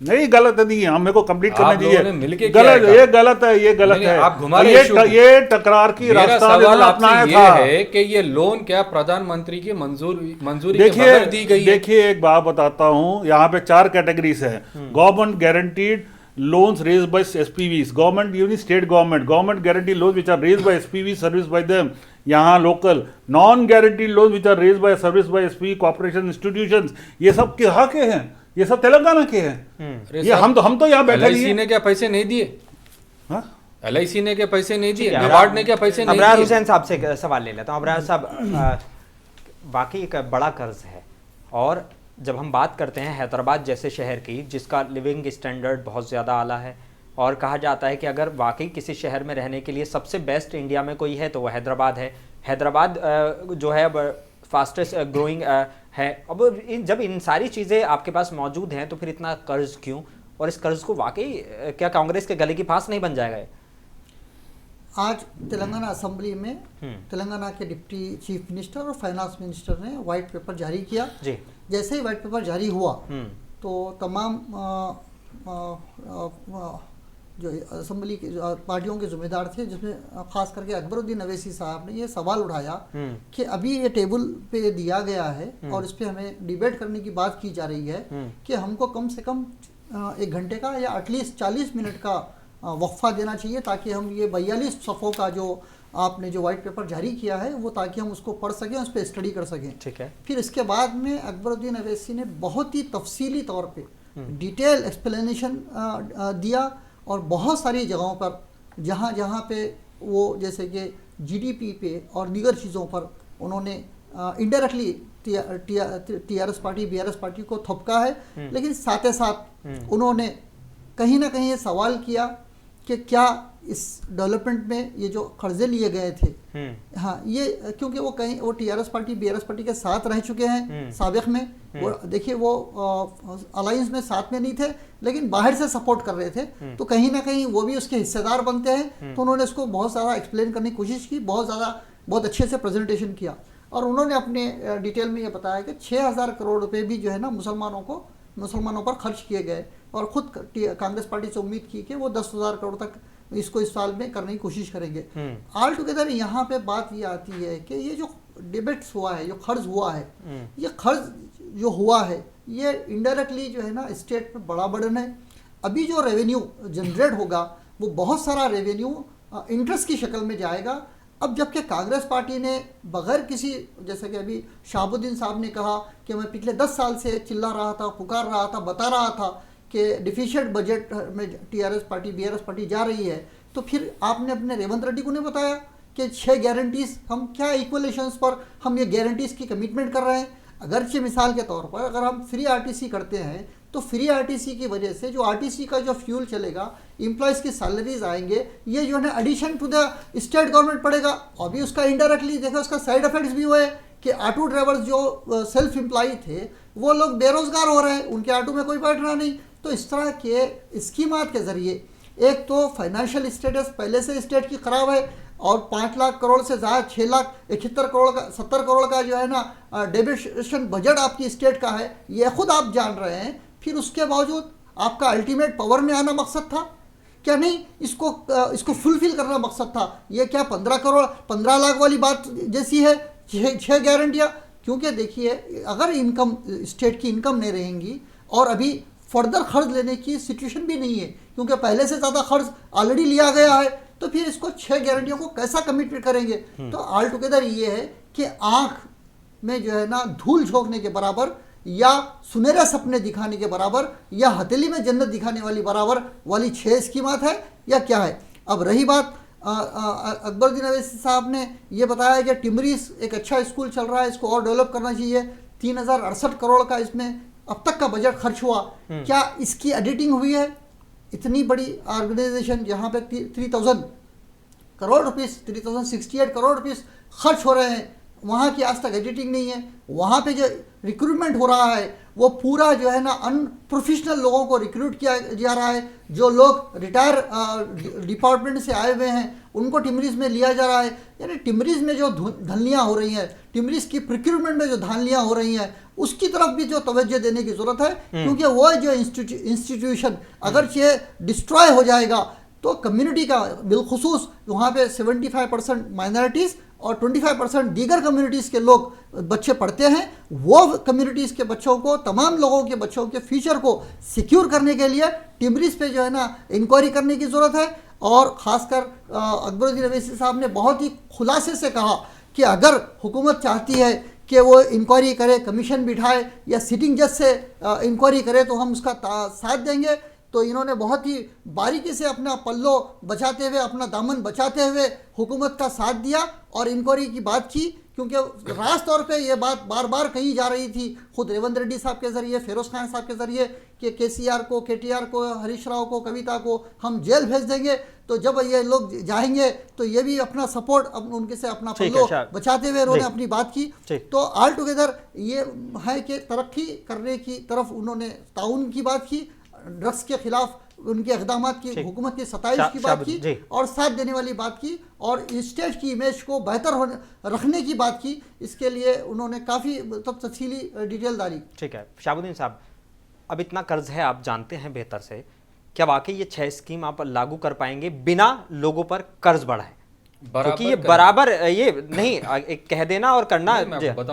नहीं गलत नहीं है, हमें को कंप्लीट करने दीजिए। गलत, ये गलत है, ये गलत है। ये टकरार की रास्ता अपनाया था है कि ये लोन क्या प्रधानमंत्री की मंजूरी दी गई? देखिए, एक बात बताता हूँ, यहाँ पे 4 कैटेगरीज है। Government guaranteed loans raised by SPVs, government even state government guarantee loans which are raised by SPV serviced by them, यहाँ local non guaranteed loans which are raised by serviced by SPV corporation institutions, ये सब कहाँ के हैं? ये सब तेलंगाना के हैं। ये हम तो यहाँ बैठे नहीं। LIC ने क्या पैसे नहीं दिए? LIC ने क्या पैसे नहीं दिए? नाबार्ड ने क्या पैसे नहीं दिए? अबरार हुसैन साहब से सवाल ले लेता हूँ। अबरार साहब, बाकी एक बड़ा कर्ज है, और जब हम बात करते हैं हैदराबाद जैसे शहर की, जिसका लिविंग स्टैंडर्ड बहुत ज़्यादा आला है, और कहा जाता है कि अगर वाकई किसी शहर में रहने के लिए सबसे बेस्ट इंडिया में कोई है तो वह हैदराबाद है। हैदराबाद जो है फास्टेस्ट ग्रोइंग है। अब जब इन सारी चीज़ें आपके पास मौजूद हैं तो फिर इतना कर्ज क्यों? और इस कर्ज को वाकई क्या कांग्रेस के गले की फांस नहीं बन जाएगा? आज तेलंगाना असेंबली में तेलंगाना के डिप्टी चीफ मिनिस्टर और फाइनेंस मिनिस्टर ने व्हाइट पेपर जारी किया जी। जैसे ही व्हाइट पेपर जारी हुआ तो तमाम जो असेंबली की पार्टियों के जिम्मेदार थे, जिसमें खास करके अकबरुद्दीन अवैसी साहब ने ये सवाल उठाया कि अभी ये टेबल पे दिया गया है और इस पे हमें डिबेट करने की बात की जा रही है कि हमको कम से कम 1 घंटे का या एटलीस्ट 40 मिनट का वक्फा देना चाहिए, ताकि हम ये 42 सफ़ों का जो आपने जो व्हाइट पेपर जारी किया है वो, ताकि हम उसको पढ़ सकें, उस पर स्टडी कर सकें। ठीक है। फिर इसके बाद में अकबरुद्दीन अवैसी ने बहुत ही तफसीली तौर पे डिटेल एक्सप्लेनेशन दिया, और बहुत सारी जगहों पर जहाँ पे वो जैसे कि GDP पे और दीगर चीज़ों पर उन्होंने indirectly TRS party BRS party को थपका है, लेकिन साथ ही साथ उन्होंने कहीं ना कहीं ये सवाल किया कि क्या इस डेवलपमेंट में ये जो कर्जे लिए गए थे, हाँ ये क्योंकि वो कहीं वो TRS पार्टी BRS पार्टी के साथ रह चुके हैं साबिक में, वो देखिए वो अलायंस में साथ में नहीं थे लेकिन बाहर से सपोर्ट कर रहे थे, तो कहीं ना कहीं वो भी उसके हिस्सेदार बनते हैं। तो उन्होंने इसको बहुत ज़्यादा एक्सप्लेन करने की कोशिश की, बहुत अच्छे से प्रेजेंटेशन किया। और उन्होंने अपने डिटेल में ये बताया कि 6,000 करोड़ रुपए भी जो है ना मुसलमानों पर खर्च किए गए, और खुद कांग्रेस पार्टी से उम्मीद की कि वो 10,000 करोड़ तक इसको इस साल में करने की कोशिश करेंगे। ऑल टुगेदर यहाँ पे बात ये आती है कि ये जो डिबेट्स हुआ है, जो खर्च हुआ है, ये खर्च जो हुआ है ये इनडायरेक्टली जो है ना स्टेट पे बड़ा बर्डन है। अभी जो रेवेन्यू जनरेट होगा वो बहुत सारा रेवेन्यू इंटरेस्ट की शक्ल में जाएगा। अब जबकि कांग्रेस पार्टी ने बगैर किसी, जैसे कि अभी शहाबुद्दीन साहब ने कहा कि मैं पिछले 10 साल से चिल्ला रहा था, पुकार रहा था, बता रहा था कि डिफिशिएंट बजट में टीआरएस पार्टी बीआरएस पार्टी जा रही है, तो फिर आपने अपने रेवंत रेड्डी को नहीं बताया कि 6 गारंटीज, हम क्या इक्वलेशंस पर हम ये गारंटीज की कमिटमेंट कर रहे हैं। अगरचे मिसाल के तौर पर अगर हम फ्री आरटीसी करते हैं तो फ्री आरटीसी की वजह से जो आरटीसी का जो फ्यूल चलेगा, एम्प्लॉयज़ की सैलरीज आएंगे, ये जो है addition to the state government पड़ेगा। अभी उसका इनडायरेक्टली देखो उसका साइड इफेक्ट्स भी हुए कि ऑटो ड्राइवर्स जो सेल्फ एम्प्लॉय थे वो लोग बेरोजगार हो रहे हैं, उनके ऑटो में कोई बैठ रहा नहीं। तो इस तरह के स्कीमात के ज़रिए एक तो फाइनेंशियल स्टेटस पहले से स्टेट की ख़राब है, और 5 लाख करोड़ से ज़्यादा 6,71 करोड़ का 70 करोड़ का जो है ना डेबिटेशन बजट आपकी स्टेट का है, ये खुद आप जान रहे हैं। फिर उसके बावजूद आपका अल्टीमेट पावर में आना मकसद था क्या? नहीं, इसको फुलफिल करना मकसद था। ये क्या 15 लाख वाली बात जैसी है 6 गारंटियाँ? क्योंकि देखिए अगर इनकम स्टेट की इनकम नहीं रहेंगी और अभी फर्दर खर्च लेने की सिचुएशन भी नहीं है क्योंकि पहले से ज़्यादा खर्च ऑलरेडी लिया गया है, तो फिर इसको 6 गारंटियों को कैसा कमिट करेंगे? तो ऑल टुगेदर ये है कि आँख में जो है ना धूल झोंकने के बराबर या सुनहरे सपने दिखाने के बराबर या हथेली में जन्नत दिखाने वाली बराबर वाली 6 स्कीमात है या क्या है? अब रही बात अकबरुद्दीन अवैसी साहब ने ये बताया कि टिमरीज एक अच्छा स्कूल चल रहा है, इसको और डेवलप करना चाहिए। 3,068 करोड़ का इसमें अब तक का बजट खर्च हुआ, क्या इसकी एडिटिंग हुई है? इतनी बड़ी ऑर्गेनाइजेशन जहाँ पे 3,000 करोड़ रुपीस 3,068 करोड़ रुपीस खर्च हो रहे हैं, वहाँ की आज तक एडिटिंग नहीं है। वहाँ पे जो रिक्रूटमेंट हो रहा है वो पूरा जो है ना अनप्रोफेशनल लोगों को रिक्रूट किया जा रहा है। जो लोग रिटायर डिपार्टमेंट से आए हुए हैं उनको टिमरीज में लिया जा रहा है। यानी टिमरीज में जो धनलियाँ हो रही हैं, टिमरीज की प्रिक्रूटमेंट में जो धनलियाँ हो रही हैं, उसकी तरफ भी जो तवज्जो देने की ज़रूरत है। क्योंकि वो जो इंस्टीट्यूशन अगर ये डिस्ट्रॉय हो जाएगा तो कम्युनिटी का बिलखुसूस वहाँ पे 75% माइनॉरिटीज़ और 25% दीगर कम्युनिटीज़ के लोग बच्चे पढ़ते हैं। वो कम्युनिटीज़ के बच्चों को, तमाम लोगों के बच्चों के फ्यूचर को सिक्योर करने के लिए टिमरीज पे जो है ना इंक्वायरी करने की ज़रूरत है। और ख़ासकर अकबरुद्दीन अवैसी साहब ने बहुत ही खुलासे से कहा कि अगर हुकूमत चाहती है कि वो इंक्वायरी करे, कमीशन बिठाए या सिटिंग जज से इंक्वायरी करे तो हम उसका साथ देंगे। तो इन्होंने बहुत ही बारीकी से अपना पल्लो बचाते हुए, अपना दामन बचाते हुए हुकूमत का साथ दिया और इंक्वायरी की बात की। क्योंकि राज तौर पे ये बात बार बार कही जा रही थी, खुद रेवंत रेड्डी साहब के ज़रिए, फिरोज़ खान साहब के ज़रिए कि केसीआर को, केटीआर को, हरीश राव को, कविता को हम जेल भेज देंगे। तो जब ये लोग जाएंगे तो ये भी अपना सपोर्ट उनके से अपना पल्लो बचाते हुए उन्होंने अपनी बात की। तो ऑल टुगेदर ये है कि तरक्की करने की तरफ उन्होंने ताउन की बात की, ड्रग्स के खिलाफ उनके इक़दाम की, हुकूमत की सताइश की बात की और साथ देने वाली बात की और स्टेट की इमेज को बेहतर रखने की बात की। इसके लिए उन्होंने काफ़ी तफसीली डिटेल डाली। ठीक है शहाबुद्दीन साहब, अब इतना कर्ज है आप जानते हैं बेहतर से, क्या वाकई ये 6 स्कीम आप लागू कर पाएंगे बिना लोगों पर कर्ज बढ़ाए? क्योंकि ये बराबर ये नहीं एक कह देना और करना।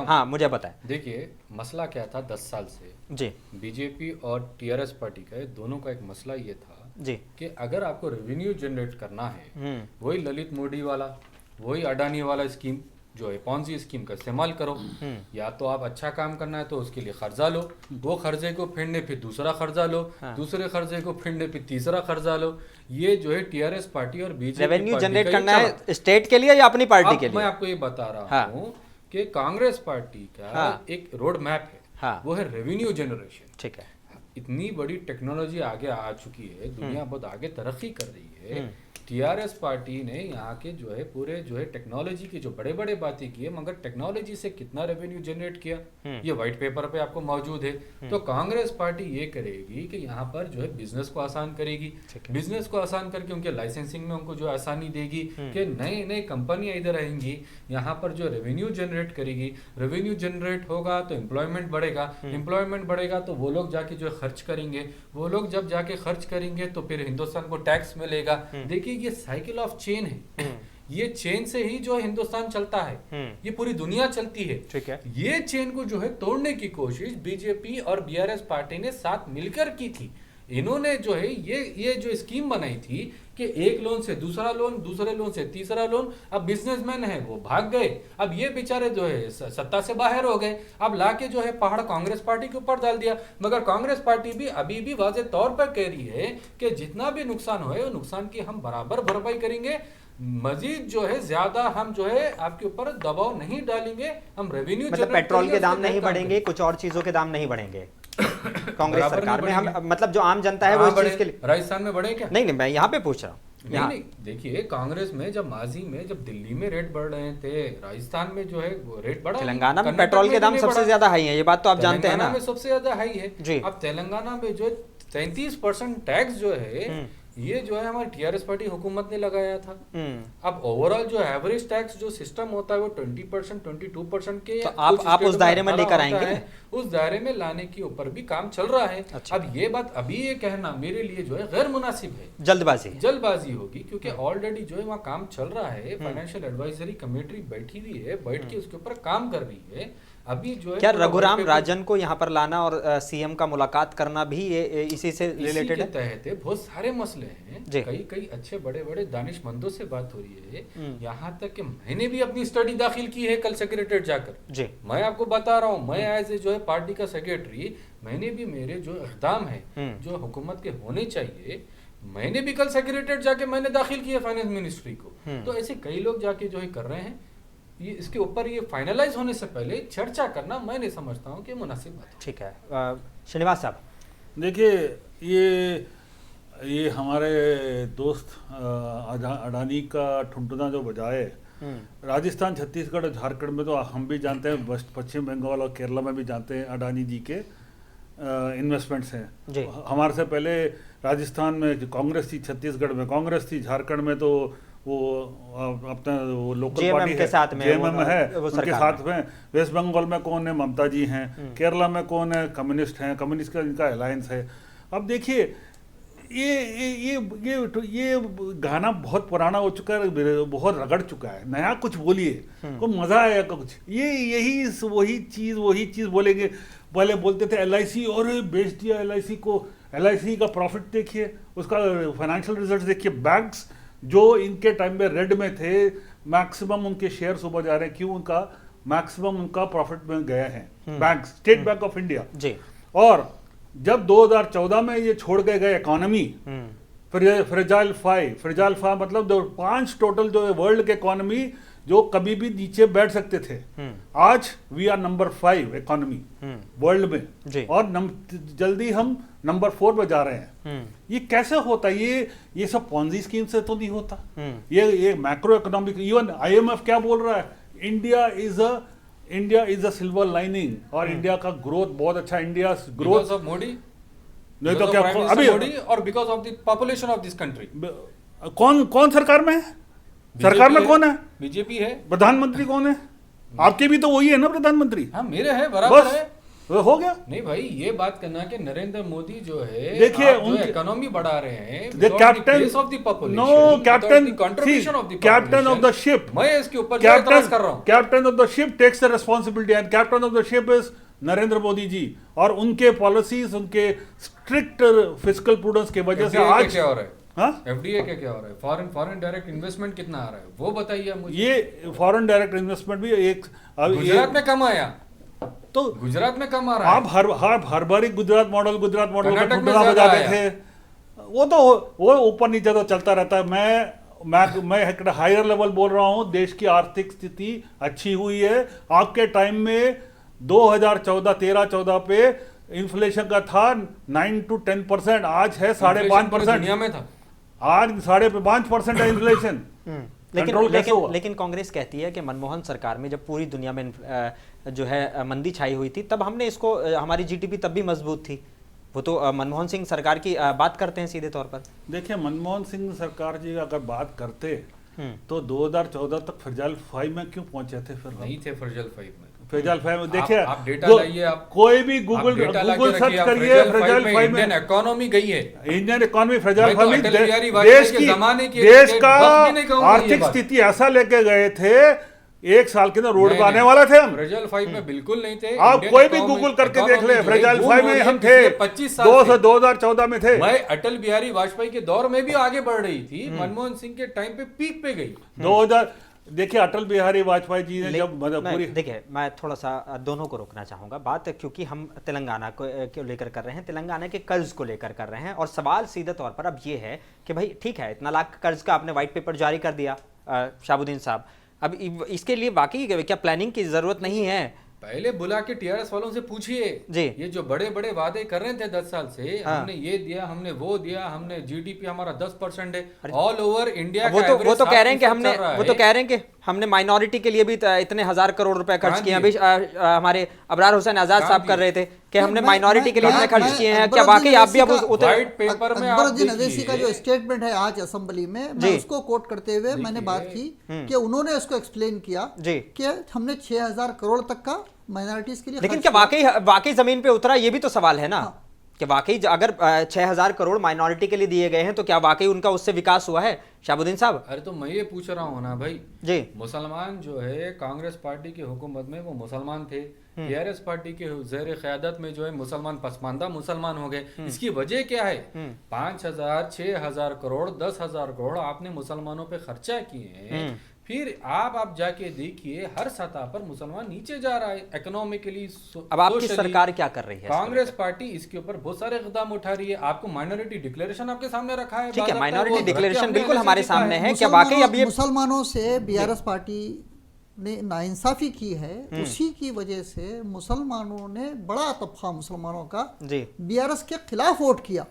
हाँ मुझे बताएं। देखिए मसला क्या था 10 साल से जी, बीजेपी और टीआरएस पार्टी का दोनों का एक मसला ये था जी कि अगर आपको रेवेन्यू जनरेट करना है वही ललित मोदी वाला, वही अडानी वाला स्कीम जो है पॉन्जी स्कीम का इस्तेमाल करो। या तो आप अच्छा काम करना है तो उसके लिए कर्जा लो, वो कर्जे को फेंडने फिर दूसरा कर्जा लो, दूसरे कर्जे को फेंडने फिर तीसरा कर्जा लो। ये जो है टीआरएस पार्टी और बीजेपी रेवेन्यू जनरेट करना है स्टेट के लिए या अपनी पार्टी के लिए? मैं आपको ये बता रहा हूँ कि कांग्रेस पार्टी का एक रोड मैप है, वो है रेवेन्यू जनरेशन। ठीक है, इतनी बड़ी टेक्नोलॉजी आगे आ चुकी है, दुनिया बहुत आगे तरक्की कर रही है, टीआरएस पार्टी ने यहाँ के जो है पूरे जो है टेक्नोलॉजी की जो बड़े बड़े बातें की है, मगर टेक्नोलॉजी से कितना रेवेन्यू जनरेट किया ये व्हाइट पेपर पे आपको मौजूद है। तो कांग्रेस पार्टी ये करेगी कि यहाँ पर जो है बिजनेस को आसान करेगी, बिजनेस को आसान करके उनके लाइसेंसिंग में उनको जो आसानी देगी कि नए नए कंपनियां इधर आएंगी, यहाँ पर जो रेवेन्यू जनरेट करेगी, रेवेन्यू जनरेट होगा तो एम्प्लॉयमेंट बढ़ेगा, एम्प्लॉयमेंट बढ़ेगा तो वो लोग जाके जो खर्च करेंगे, वो लोग जब जाके खर्च करेंगे तो फिर हिंदुस्तान को टैक्स मिलेगा। देखिए ये साइकिल ऑफ चेन है, ये चेन से ही जो हिंदुस्तान चलता है, ये पूरी दुनिया चलती है। ठीक है, ये चेन को जो है तोड़ने की कोशिश बीजेपी और बीआरएस पार्टी ने साथ मिलकर की थी। इन्होंने जो है ये जो स्कीम बनाई थी कि एक लोन से दूसरा लोन, दूसरे लोन से तीसरा लोन, अब बिजनेसमैन है वो भाग गए, अब ये बेचारे जो है सत्ता से बाहर हो गए, अब लाके जो है पहाड़ कांग्रेस पार्टी के ऊपर डाल दिया। मगर कांग्रेस पार्टी भी अभी भी वाज़ेह तौर पर कह रही है कि जितना भी नुकसान हो वो नुकसान की हम बराबर भरपाई करेंगे, मजीद जो है ज्यादा हम जो है आपके ऊपर दबाव नहीं डालेंगे, हम रेवेन्यू मतलब पेट्रोल के दाम नहीं बढ़ेंगे, कुछ और चीजों के दाम नहीं बढ़ेंगे कांग्रेस सरकार में, हम मतलब जो आम जनता है वो इस चीज के लिए। राजस्थान में बढ़े क्या? नहीं, मैं यहाँ पे पूछ रहा हूँ। नहीं, देखिए कांग्रेस में जब माजी में जब दिल्ली में रेट बढ़ रहे थे, राजस्थान में जो है वो रेट बढ़ा, तेलंगाना में पेट्रोल के दाम सबसे ज्यादा हाई है, ये बात तो आप जानते हैं ना। में सबसे ज्यादा हाई है। अब तेलंगाना में जो 33% टैक्स जो है ये जो है हमारी टीआरएस पार्टी हुकूमत ने लगाया था। अब ओवरऑल जो एवरेज टैक्स जो सिस्टम होता है वो 20%, 22% के, तो आप उस दायरे में लेकर आएंगे, उस दायरे में लाने के ऊपर भी काम चल रहा है। अच्छा। अब ये बात अभी ये कहना मेरे लिए जो है गैर मुनासिब है, जल्दबाजी होगी, क्योंकि ऑलरेडी जो है वहाँ काम चल रहा है, फाइनेंशियल एडवाइजरी कमेटी बैठी हुई है, बैठ के उसके ऊपर काम कर रही है। अभी जो है क्या रघुराम राजन को यहाँ पर लाना और सीएम का मुलाकात करना भी ये इसी से रिलेटेड है? बहुत सारे मसले हैं, कई अच्छे बड़े बड़े दानिशमंदों से बात हो रही है, यहाँ तक कि मैंने भी अपनी स्टडी दाखिल की है कल सेक्रेटरीट जाकर। मैं आपको बता रहा हूँ, मैं एज ए जो है पार्टी का सेक्रेटरी, मैंने भी मेरे जो इक़दाम है जो हुकूमत के होने चाहिए, मैंने भी कल सेक्रेटरीट जाके मैंने दाखिल किया फाइनेंस मिनिस्ट्री को। तो ऐसे कई लोग जाके जो है कर रहे हैं, ये इसके ऊपर ये फाइनलाइज होने से पहले चर्चा करना मैं नहीं समझता हूँ कि मुनासिब बात है। ठीक है, श्रीनिवास साहब देखिए, ये हमारे दोस्त अडानी का ठुनठुना जो बजाए, राजस्थान, छत्तीसगढ़ और झारखंड में तो हम भी जानते हैं, पश्चिम बंगाल और केरला में भी जानते हैं अडानी जी के इन्वेस्टमेंट्स हैं। हमारे से पहले राजस्थान में कांग्रेस थी, छत्तीसगढ़ में कांग्रेस थी, झारखंड में तो वो अपना वो लोकल पार्टी है, जेएमएम है, उनके साथ में। वेस्ट बंगाल में कौन है? ममता जी हैं। केरला में कौन है? कम्युनिस्ट हैं, कम्युनिस्ट का इनका अलायंस है। अब देखिए ये गाना बहुत पुराना हो चुका है, बहुत रगड़ चुका है, नया कुछ बोलिए को मजा आएगा कुछ। यही वही चीज बोलेंगे। पहले बोलते थे एलआईसी, और बेच दिया एलआईसी को, एलआईसी का प्रॉफिट देखिए, उसका फाइनेंशियल रिजल्ट देखिए। बैंक्स जो इनके टाइम में रेड में थे, मैक्सिमम उनके शेयर सुबह जा रहे हैं, क्यों? उनका मैक्सिमम उनका प्रॉफिट में गए हैं bank, state bank of India ji. और जब 2014 में ये छोड़ के गए इकोनॉमी, फ्रेजाइल 5 मतलब 5 टोटल जो है वर्ल्ड के इकोनॉमी जो कभी भी नीचे बैठ सकते थे, आज we are number 5 economy world में, और जल्दी हम नंबर 4 पे जा रहे हैं। ये कैसे होता है? ये सब पॉन्जी स्कीम से तो नहीं होता। ये मैक्रो इकोनॉमिक, इवन आईएमएफ क्या बोल रहा है? India is a silver lining, और इंडिया का ग्रोथ बहुत अच्छा। इंडिया ग्रोथ ऑफ मोदी, नहीं तो क्या अभी मोदी, और because of the population of this country. कौन सरकार में है? सरकार में कौन है? बीजेपी है। प्रधानमंत्री कौन है? आपके भी तो वही है ना प्रधानमंत्री। हाँ, मेरे है, बराबर है, हो गया। नहीं भाई, ये बात करना कि नरेंद्र मोदी जो है, देखिए उनकी इकोनॉमी बढ़ा रहे हैं, captain of the population, no captain, contribution of the captain of the ship, मैं इसके ऊपर एतराज कर रहा हूं। Captain of the ship takes the responsibility, and captain of the ship is Narendra Modi ji. और उनके पॉलिसीज, उनके स्ट्रिक्ट फिस्कल प्रूडेंस की वजह से आज क्या हो रहा है? एफडीए क्या हो रहा है? फॉरेन डायरेक्ट इन्वेस्टमेंट कितना आ रहा है वो बताइए मुझे। ये फॉरेन डायरेक्ट इन्वेस्टमेंट भी एक गुजरात में कम आया, तो गुजरात में कम आ रहा है। आप हर बार गुजरात मॉडल बजाते थे, वो तो वो ऊपर नीचे तो चलता रहता है। मैं एक हायर लेवल बोल रहा हूँ। देश की आर्थिक स्थिति अच्छी हुई है। आपके टाइम में 2014 पे इन्फ्लेशन का था 9 to 10%, आज है 5.5%। दुनिया में था, आज 5.5% है इन्फ्लेशन। लेकिन कांग्रेस कहती है कि मनमोहन सरकार में जब पूरी दुनिया में जो है मंदी छाई हुई थी तब हमने इसको, हमारी जीडीपी तब भी मजबूत थी। वो तो मनमोहन सिंह सरकार की बात करते हैं सीधे तौर पर। देखिए, मनमोहन सिंह सरकार जी अगर बात करते तो 2014 तक फ्रेजाइल 5 में क्यों पहुंचे थे? फिर नहीं थे फ्रेजाइल 5 में। फ्रेजाइल 5 में देखिए, आप डेटा लाइए, आप कोई भी गूगल सर्च करिए, फ्रेजाइल 5 में इंडियन इकोनॉमी गई है। इंडियन इकोनॉमी फ्रेजाइल 5 में देश का आर्थिक स्थिति ऐसा लेके गए थे, एक साल के अंदर रोड पे आने वाला थे हम। फ्रेजाइल 5 में बिल्कुल नहीं थे। आप कोई भी गूगल करके देख ले, फ्रेजाइल 5 में हम थे 25 साल 2014 में थे। मैं अटल बिहारी वाजपेयी के दौर में भी आगे बढ़ रही थी, मनमोहन सिंह के टाइम पे पीक पे गई 2000। देखिए, अटल बिहारी वाजपेयी जी ने जब पूरी, देखिए मैं थोड़ा सा दोनों को रोकना चाहूंगा बात, क्योंकि हम तेलंगाना को लेकर कर रहे हैं, तेलंगाना के कर्ज को लेकर कर रहे हैं, और सवाल सीधे तौर पर अब ये है कि भाई ठीक है, इतना लाख कर्ज का आपने व्हाइट पेपर जारी कर दिया शहाबुद्दीन साहब, अब इसके लिए बाकी क्या प्लानिंग की जरूरत नहीं है? पहले बुला के टीआरएस वालों से पूछिए जी, ये जो बड़े बड़े वादे कर रहे थे 10 साल से, हमने ये दिया, हमने वो दिया, हमने जीडीपी हमारा 10% है ऑल ओवर इंडिया। वो तो कह रहे हैं कि हमने, वो तो कह रहे हैं कि हमने माइनॉरिटी के लिए भी इतने 1000 करोड़ रुपए खर्च किए। अभी हमारे अबरार हुसैन आजाद साहब कर रहे थे कि हमने माइनॉरिटी के लिए इतने खर्च किए हैं। क्या वाकई आप भी अब व्हाइट पेपर में अकबरुद्दीन अवैसी का जो स्टेटमेंट है आज असेंबली में, मैं उसको कोट करते हुए मैंने बात की कि उन्होंने उसको एक्सप्लेन किया कि हमने 6000 करोड़ तक का माइनॉरिटीज के लिए। लेकिन क्या वाकई जमीन पे उतरा? ये भी तो सवाल है ना कि वाकई अगर 6000 करोड़ माइनॉरिटी के लिए दिए गए हैं तो क्या वाकई उनका उससे विकास हुआ है शहाबुद्दीन साहब? अरे तो मैं ये पूछ रहा हूँ ना भाई जी, मुसलमान जो है कांग्रेस पार्टी की हुकूमत में वो मुसलमान थे, टीआरएस पार्टी के ज़ेर क़यादत में जो है मुसलमान पसमानदा मुसलमान हो गए। इसकी वजह क्या है? 5000 6000 करोड़ 10,000 करोड़ आपने मुसलमानों पे खर्चा किए हैं, फिर आप जाके देखिए हर सतह पर मुसलमान नीचे जा रहा है इकोनॉमिकली। अब आपकी सरकार क्या कर रही है? कांग्रेस पार्टी इसके ऊपर बहुत सारे इकदाम उठा रही है। आपको माइनॉरिटी डिक्लेरेशन आपके सामने रखा है, ठीक है, माइनॉरिटी डिक्लेरेशन बिल्कुल हमारे सामने है। क्या वाकई अब ये मुसलमानों से बीआरएस पार्टी ने नाइंसाफी की है, उसी की वजह से मुसलमानों ने बड़ा तबका मुसलमानों का बीआरएस के खिलाफ वोट किया,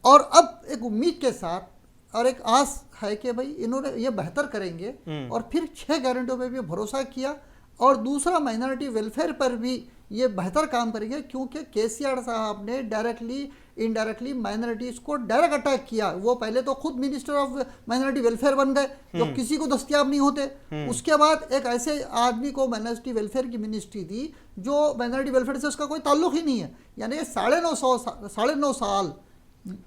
और अब एक उम्मीद के साथ और एक आस है कि भाई इन्होंने ये बेहतर करेंगे, और फिर 6 गारंटियों पे भी भरोसा किया, और दूसरा माइनॉरिटी वेलफेयर पर भी ये बेहतर काम करेंगे, क्योंकि केसीआर साहब ने डायरेक्टली इनडायरेक्टली माइनॉरिटीज़ को डायरेक्ट अटैक किया। वो पहले तो खुद मिनिस्टर ऑफ माइनॉरिटी वेलफेयर बन गए जो किसी को दस्तयाब नहीं होते। उसके बाद एक ऐसे आदमी को माइनॉरिटी वेलफेयर की मिनिस्ट्री दी जो माइनॉरिटी वेलफेयर से उसका कोई ताल्लुक ही नहीं है, यानी 9.5 साल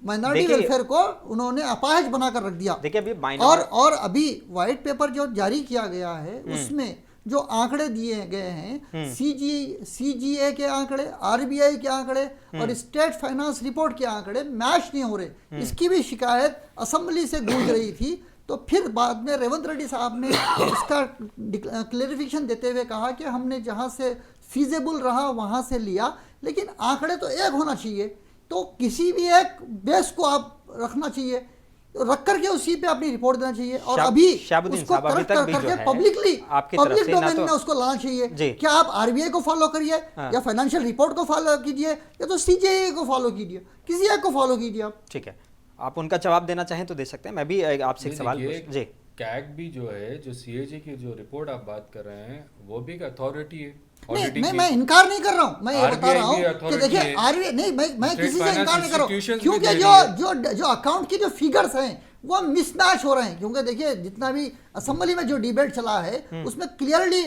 माइनॉरिटी वेलफेयर को उन्होंने अपाहिज बनाकर रख दिया। देखिए अभी और अभी व्हाइट पेपर जो जारी किया गया है उसमें जो आंकड़े दिए गए हैं, सीजीए के आंकड़े, आरबीआई के आंकड़े और स्टेट फाइनेंस रिपोर्ट के आंकड़े मैच नहीं हो रहे। इसकी भी शिकायत असेंबली से गूंज रही थी, तो फिर बाद में रेवंत रेड्डी साहब ने इसका क्लेरिफिकेशन देते हुए कहा कि हमने जहां से फीजेबल रहा वहां से लिया, लेकिन आंकड़े तो एक होना चाहिए, तो किसी भी एक बेस को आप रखना चाहिए, रख करके उसी पे अपनी रिपोर्ट देना चाहिए, और अभी उसको करके पब्लिकली पब्लिक डोमेन में उसको लाना चाहिए। क्या आप आरबीआई को फॉलो करिए या फाइनेंशियल रिपोर्ट को फॉलो कीजिए या तो सीजीआई को फॉलो कीजिए, किसी एक को फॉलो कीजिए आप। ठीक है, आप उनका जवाब देना चाहें तो दे सकते हैं। मैं भी आपसे एक सवाल जी, कैग भी जो है, जो सीएजी की जो रिपोर्ट आप बात कर रहे हैं, वो भी एक अथॉरिटी है। नहीं, मैं इनकार नहीं कर रहा हूँ, मैं ये बता रहा हूँ कि देखिए आरबीआई नहीं, मैं किसी से इनकार नहीं कर रहा हूँ, क्योंकि जो अकाउंट की जो फिगर्स हैं वो मिसमैच हो रहे हैं। क्योंकि देखिए जितना भी असेंबली में जो डिबेट चला है उसमें क्लियरली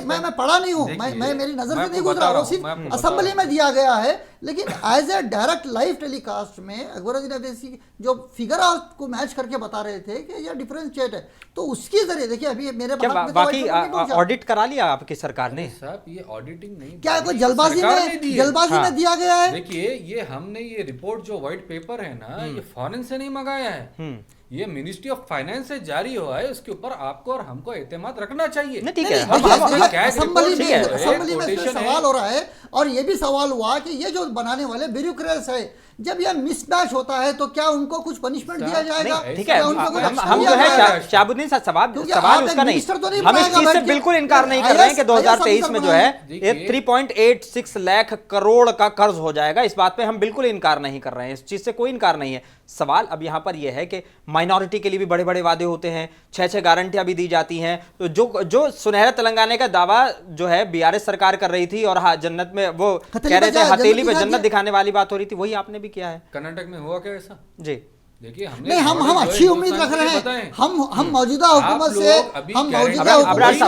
मैं पढ़ा नहीं हूँ, मैं मेरी नजर से नहीं गुजरा, वो सिर्फ असेंबली में दिया गया है, लेकिन as a direct live telecast में अकबरुद्दीन अवैसी जो फिगर को मैच करके बता रहे थे कि ये डिफरेंशिएट है, तो उसके जरिए देखिए अभी मेरे बाकी ऑडिट करा लिया आपकी सरकार ने? साहब ये ऑडिटिंग नहीं, क्या कोई जल्दबाजी में दिया गया है? देखिए ये हमने ये रिपोर्ट जो व्हाइट पेपर है ना, ये फॉरेन से नहीं मंगाया है, ये मिनिस्ट्री ऑफ फाइनेंस से जारी हुआ है, उसके ऊपर आपको और हमको एतमाद रखना चाहिए। नहीं, ठीक है, असेंबली में सवाल हो रहा है, और ये भी सवाल हुआ कि ये जो बनाने वाले ब्यूरोक्रेट्स है, जब यह मिसमैच होता है तो क्या उनको कुछ पनिशमेंट दिया जाएगा? ठीक है, हम जो है शहाबुद्दीन साहब सवाल उसका नहीं, हम इस चीज से बिल्कुल इनकार नहीं कर रहे हैं कि 2023 में जो है ये 3.86 लाख करोड़ का कर्ज हो जाएगा, इस बात पे हम बिल्कुल इनकार नहीं कर रहे हैं, इस चीज से कोई इनकार नहीं है। सवाल अब यहाँ पर यह है कि माइनॉरिटी के लिए भी बड़े बड़े वादे होते हैं, 6 गारंटियां भी दी जाती हैं, तो जो सुनहरा तेलंगाना का दावा जो है बीआरएस सरकार कर रही थी और जन्नत में वो कह रहे थे हथेली पे जन्नत दिखाने वाली बात हो रही थी, वही आपने भी किया है। कर्नाटक में हुआ क्या ऐसा? जी देखिए, नहीं, हम अच्छी उम्मीद रख रहे हैं, हम मौजूदा हुकूमत से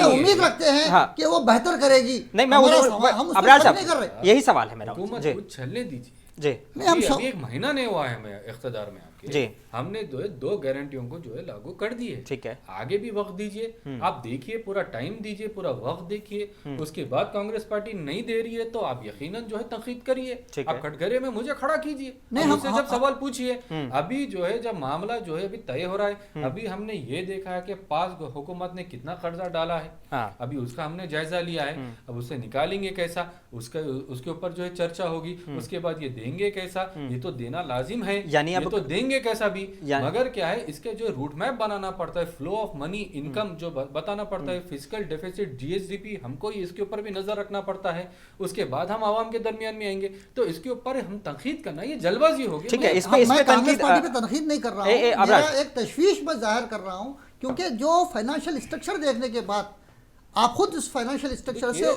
उम्मीद रखते हैं कि वो बेहतर करेगी। नहीं, मैं अबरार साहब यही सवाल है मेरा। हुकूमत कुछ चलने दीजिए जी, अभी एक महीना नहीं हुआ है हमें इख्तियार में आपके जी, हमने जो है 2 गारंटियों को जो है लागू कर दी है। ठीक है, आगे भी वक्त दीजिए, आप देखिए, पूरा टाइम दीजिए, पूरा वक्त देखिए, उसके बाद कांग्रेस पार्टी नहीं दे रही है तो आप यकीनन जो है तंकीद करिए, आप कटघरे में मुझे खड़ा कीजिए, मुझसे जब सवाल पूछिए। अभी जो है जब मामला जो है अभी तय हो रहा है, अभी हमने ये देखा है कि 5 हुकूमत ने कितना कर्जा डाला है, अभी उसका हमने जायजा लिया है, अब उससे निकालेंगे कैसा, उसके ऊपर जो है चर्चा होगी, उसके बाद ये देंगे कैसा, ये तो देना लाजिम है, यानी अब तो देंगे कैसा भी, मगर क्या है इसके जो रूट मैप बनाना पड़ता है, फ्लो ऑफ मनी, इनकम जो बताना पड़ता है, फिजिकल डेफिसिट, जीएसडीपी, हमको इसके ऊपर भी नजर रखना पड़ता है, उसके बाद हम आवाम के दरमियान में आएंगे, तो इसके ऊपर हम तनकीद करना ये जल्दबाजी होगी। ठीक है, मैं कांग्रेस पार्टी पे तनकीद नहीं कर रहा हूं, मेरा एक तशवीश मैं जाहिर कर रहा हूं, क्योंकि जो फाइनेंशियल स्ट्रक्चर देखने के बाद आप खुद इस फाइनेंशियल स्ट्रक्चर से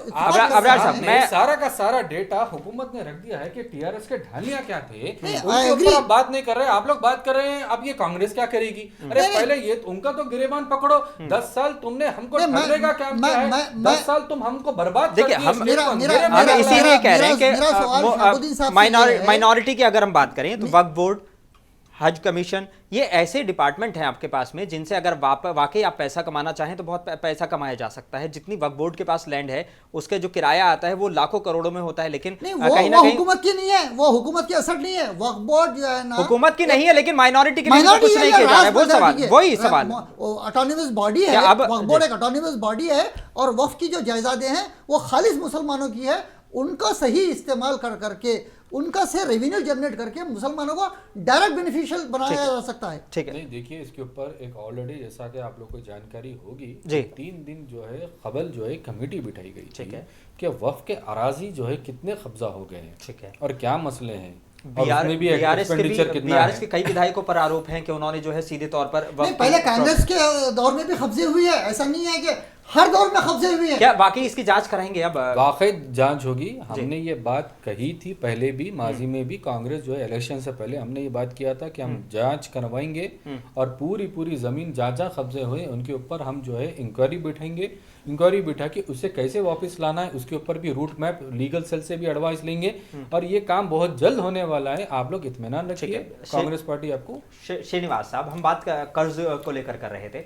मैं सारा का सारा डेटा हुकूमत ने रख दिया है कि टीआरएस के ढालियां क्या थे, उनके ऊपर आप बात नहीं कर रहे, आप लोग बात कर रहे हैं अब ये कांग्रेस क्या करेगी। अरे पहले ये उनका तो गिरेबान पकड़ो, 10 साल तुमने हमको ठगने का काम किया है, 10 साल तुम हमको बर्बाद कर दिए। हम इसीलिए कह रहे हैं कि माइनॉरिटी की अगर हम बात करें तो वक्फ बोर्ड, हज कमीशन, ये ऐसे डिपार्टमेंट हैं आपके पास में जिनसे अगर वाकई आप पैसा कमाना चाहें तो बहुत पैसा कमाया जा सकता है। जितनी वक्फ बोर्ड के पास लैंड है उसके जो किराया आता है वो लाखों करोड़ों में होता है, लेकिन कहीं ना कहीं हुकूमत की नहीं है, वो हुकूमत की असर नहीं है, वक्फ बोर्ड जो है ना हुकूमत की नहीं है, लेकिन माइनॉरिटी के लिए कुछ नहीं किया जा रहा है। वो सवाल, वही सवाल, ऑटोनोमस बॉडी है, वक्फ बोर्ड एक ऑटोनोमस बॉडी है, और वक्फ की जो जायदादें हैं वो खालिस मुसलमानों की है, उनका सही इस्तेमाल करके उनका से रेवेन्यू जनरेट करके मुसलमानों को डायरेक्ट बेनिफिशियल बनाया जा सकता है। ठीक है, नहीं देखिए, इसके ऊपर एक ऑलरेडी जैसा कि आप लोग को जानकारी होगी, 3 दिन जो है कबल जो है कमेटी बिठाई गई, ठीक है, कि वक्फ के अराजी जो है कितने कब्जा हो गए हैं, ठीक है, और क्या मसले हैं। बीआरएस के कई विधायकों पर आरोप हैं कि उन्होंने जो है सीधे तौर पर पहले कांग्रेस के दौर में भी कब्जे हुई है, ऐसा नहीं है कि हर दौर में कब्जे हुए हैं। क्या वाकई इसकी जांच कराएंगे? अब वाकई जांच होगी। हमने ये बात कही थी पहले भी, माजी में भी, कांग्रेस जो है इलेक्शन से पहले हमने ये बात किया था कि हम जांच करवाएंगे और पूरी जमीन जहाँ कब्जे हुए उनके ऊपर हम जो है इंक्वायरी बैठाएंगे, इंक्वायरी बिठा के उसे कैसे वापस लाना है उसके ऊपर भी रूट मैप लीगल सेल से भी एडवाइस लेंगे, और ये काम बहुत जल्द होने वाला है, आप लोग इत्मीनान रखिए। कांग्रेस पार्टी आपको श्रीनिवास साहब, हम बात कर्ज को लेकर कर रहे थे,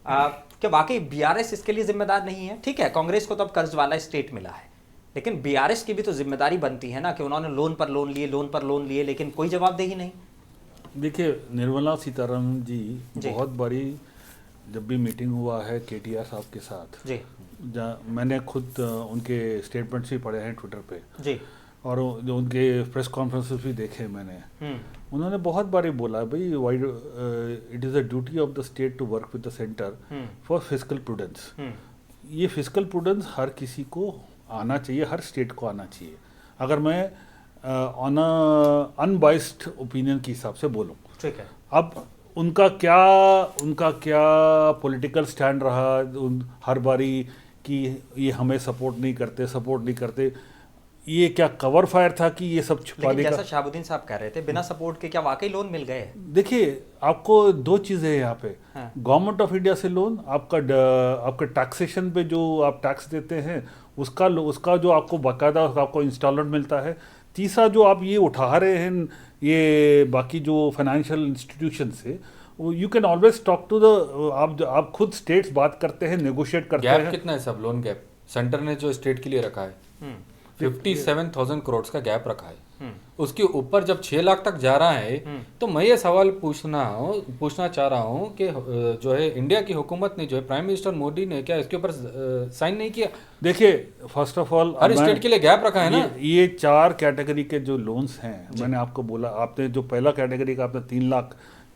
क्या वाकई बीआरएस इसके लिए जिम्मेदार नहीं है? ठीक है, कांग्रेस को तो अब कर्ज वाला स्टेट मिला है, लेकिन बीआरएस की भी तो जिम्मेदारी बनती है ना कि उन्होंने लोन पर लोन लिए, लेकिन कोई जवाबदेही नहीं। देखिए, निर्मला सीतारमण जी बहुत बारी जब भी मीटिंग हुआ है केटीआर साहब के साथ जी, मैंने खुद उनके स्टेटमेंट्स भी पढ़े हैं ट्विटर पे जी, और जो उनके प्रेस कॉन्फ्रेंसेस भी देखे मैंने, उन्होंने बहुत बार बोला भाई wide it is a duty of the state to work with the centre for physical prudence. ये फिजिकल प्रूडेंस हर किसी को आना चाहिए, हर स्टेट को आना चाहिए। अगर मैं ऑन अनबाइस्ड ओपिनियन के हिसाब से बोलूँ, ठीक है, अब उनका क्या पॉलिटिकल स्टैंड रहा हर बारी कि ये हमें सपोर्ट नहीं करते, ये क्या कवर फायर था कि ये सब छुपाने का? जैसा शहाबुद्दीन साहब कह रहे थे, बिना सपोर्ट के क्या वाकई लोन मिल गए? देखिए, आपको 2 चीज़ें हैं यहाँ पे, गवर्नमेंट ऑफ इंडिया से लोन, आपका टैक्सेशन पे जो आप टैक्स देते हैं उसका जो आपको बाकायदा आपको इंस्टॉलमेंट मिलता है। तीसरा जो आप ये उठा रहे हैं ये बाकी जो फाइनेंशियल इंस्टीट्यूशन से, you can always talk to the, आप खुद स्टेट्स बात करते हैं, नेगोशिएट करते हैं। गैप कितना है सब लोन गैप सेंटर ने जो स्टेट के लिए रखा है? 57,000 करोड़ का गैप रखा है। उसके ऊपर जब 6 लाख तक जा रहा है, तो मैं ये सवाल पूछना चाह रहा हूँ कि जो है इंडिया की हुकूमत ने, जो है प्राइम मिनिस्टर मोदी ने, क्या इसके ऊपर साइन नहीं किया? देखिए, first of all her state के लिए गैप रखा है ना। ये 4 कैटेगरी के जो लोन्स हैं, मैंने आपको बोला, आपने जो पहला कैटेगरी का आपने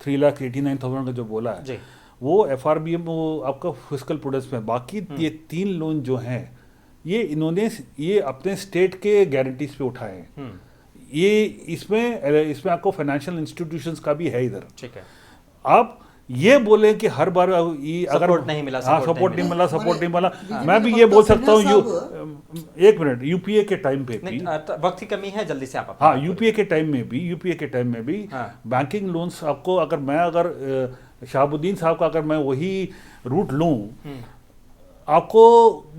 3,89,000 का जो बोला है, वो FRBM वो आपका फिस्कल प्रूडेंस में, बाकी ये 3 लोन जो हैं ये अपने स्टेट के गारंटीज पे उठाए हैं। ये इसमें आपको फाइनेंशियल इंस्टीट्यूशंस का भी है इधर। ठीक है। आप ये बोले कि हर बार ये अगर सपोर्ट नहीं मिला, सपोर्ट नहीं मिला, मैं भी ये बोल सकता हूँ, एक मिनट, यूपीए के टाइम पे भी, वक्त की कमी है, जल्दी से आप। हाँ, यूपीए के टाइम में भी बैंकिंग लोन्स आपको, अगर शहाबुद्दीन साहब का अगर मैं वही रूट लूँ, आपको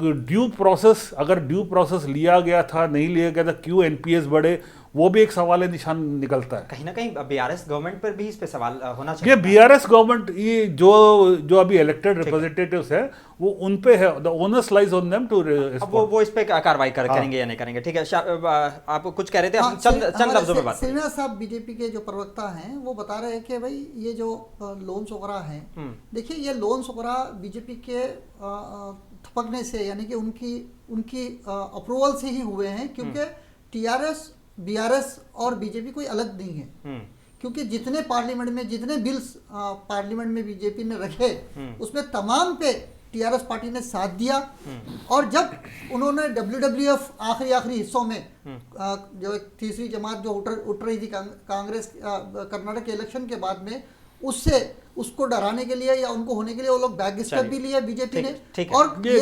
ड्यू प्रोसेस लिया गया था, नहीं लिया गया था, क्यों एनपीएस बढ़े, वो भी एक सवाल निशान निकलता है। कहीं ना कहीं बीआरएस गवर्नमेंट पर भी इस पे सवाल होना चाहिए। ये बीआरएस गवर्नमेंट, ये जो अभी इलेक्टेड रिप्रेजेंटेटिव्स है, वो उन पे है, the onus lies on them to respond. वो इस पे कार्रवाई करेंगे या नहीं करेंगे। ठीक है, आप कुछ कह रहे थे, हम चंद लफ्जों में बात। श्रीनिवास साहब बीजेपी के जो प्रवक्ता हैं, वो बता रहे हैं कि भाई ये जो लोन्स वगैरह हैं, देखिए ये लोन्स वगैरह बीजेपी के थपकने से, यानी कि उनकी अप्रूवल से ही हुए हैं, क्योंकि टीआरएस, बीआरएस और बीजेपी कोई अलग नहीं है। क्योंकि जितने पार्लियामेंट में, जितने बिल्स पार्लियामेंट में बीजेपी ने रखे, उसमें तमाम पे टीआरएस पार्टी ने साथ दिया। और जब उन्होंने WWF आखिरी हिस्सों में जो एक तीसरी जमात जो उठ रही थी कांग्रेस कर्नाटक के इलेक्शन के बाद में, उसको डराने के लिए या उनको होने के लिए वो लोग बैक स्टेप भी लिए बीजेपी ने। और ये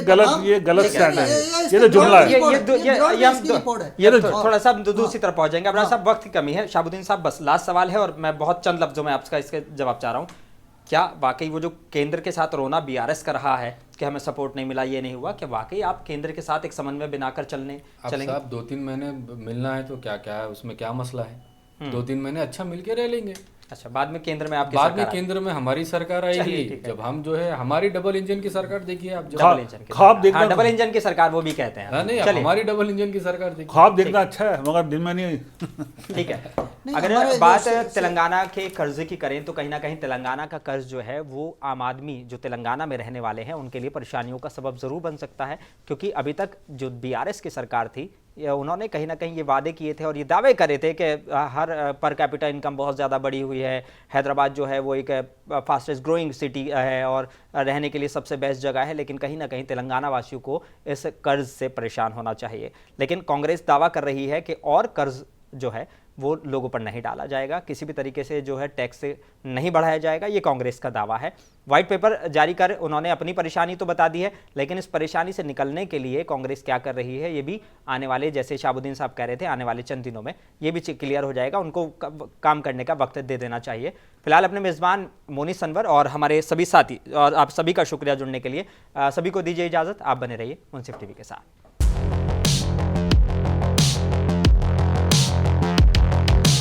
गलत स्टैंड है, ये तो जुमला है। ये थोड़ा सा दूसरी तरफ पहुंच जाएंगे। अपना साहब, वक्त की कमी है। शहाबुद्दीन साहब, बस लास्ट सवाल है और मैं बहुत चंद लफ्जों में आपका इसके जवाब चाह रहा हूँ। क्या वाकई वो जो केंद्र के साथ रोना बीआरएस कर रहा है कि हमें सपोर्ट नहीं मिला, ये नहीं हुआ, क्या वाकई आप केंद्र के साथ एक समन्वय बनाकर चलेंगे? साहब 2-3 महीने मिलना है तो क्या है, उसमें क्या मसला है? 2-3 महीने अच्छा मिलके रह लेंगे। अच्छा, बाद में केंद्र में आपकी बाद में केंद्र में हमारी सरकार आएगी, जब हम जो है हमारी डबल इंजन की सरकार देखिए आप। डबल इंजन की सरकार वो भी कहते हैं। नहीं, हमारी डबल इंजन की सरकार देखिए। ख्वाब देखना अच्छा है, मगर दिन में नहीं। ठीक है। अगर बात तेलंगाना के कर्जे की करें, तो कहीं ना कहीं तेलंगाना का कर्ज जो है वो आम आदमी जो तेलंगाना में रहने वाले हैं उनके लिए परेशानियों का सबब जरूर बन सकता है। क्योंकि अभी तक जो बीआरएस की सरकार थी, उन्होंने कहीं ना कहीं ये वादे किए थे और ये दावे करे थे कि हर पर कैपिटा इनकम बहुत ज़्यादा बढ़ी हुई है, हैदराबाद जो है वो एक फास्टेस्ट ग्रोइंग सिटी है और रहने के लिए सबसे बेस्ट जगह है। लेकिन कहीं ना कहीं तेलंगाना वासियों को इस कर्ज से परेशान होना चाहिए। लेकिन कांग्रेस दावा कर रही है कि और कर्ज जो है वो लोगों पर नहीं डाला जाएगा, किसी भी तरीके से जो है टैक्स नहीं बढ़ाया जाएगा, ये कांग्रेस का दावा है। व्हाइट पेपर जारी कर उन्होंने अपनी परेशानी तो बता दी है, लेकिन इस परेशानी से निकलने के लिए कांग्रेस क्या कर रही है, ये भी आने वाले, जैसे शहाबुद्दीन साहब कह रहे थे, आने वाले चंद दिनों में ये भी क्लियर हो जाएगा। उनको काम करने का वक्त दे देना चाहिए। फिलहाल अपने मेज़बान मोनिस अनवर और हमारे सभी साथी और आप सभी का शुक्रिया जुड़ने के लिए। सभी को दीजिए इजाज़त। आप बने रहिए मुंसिफ टीवी के साथ।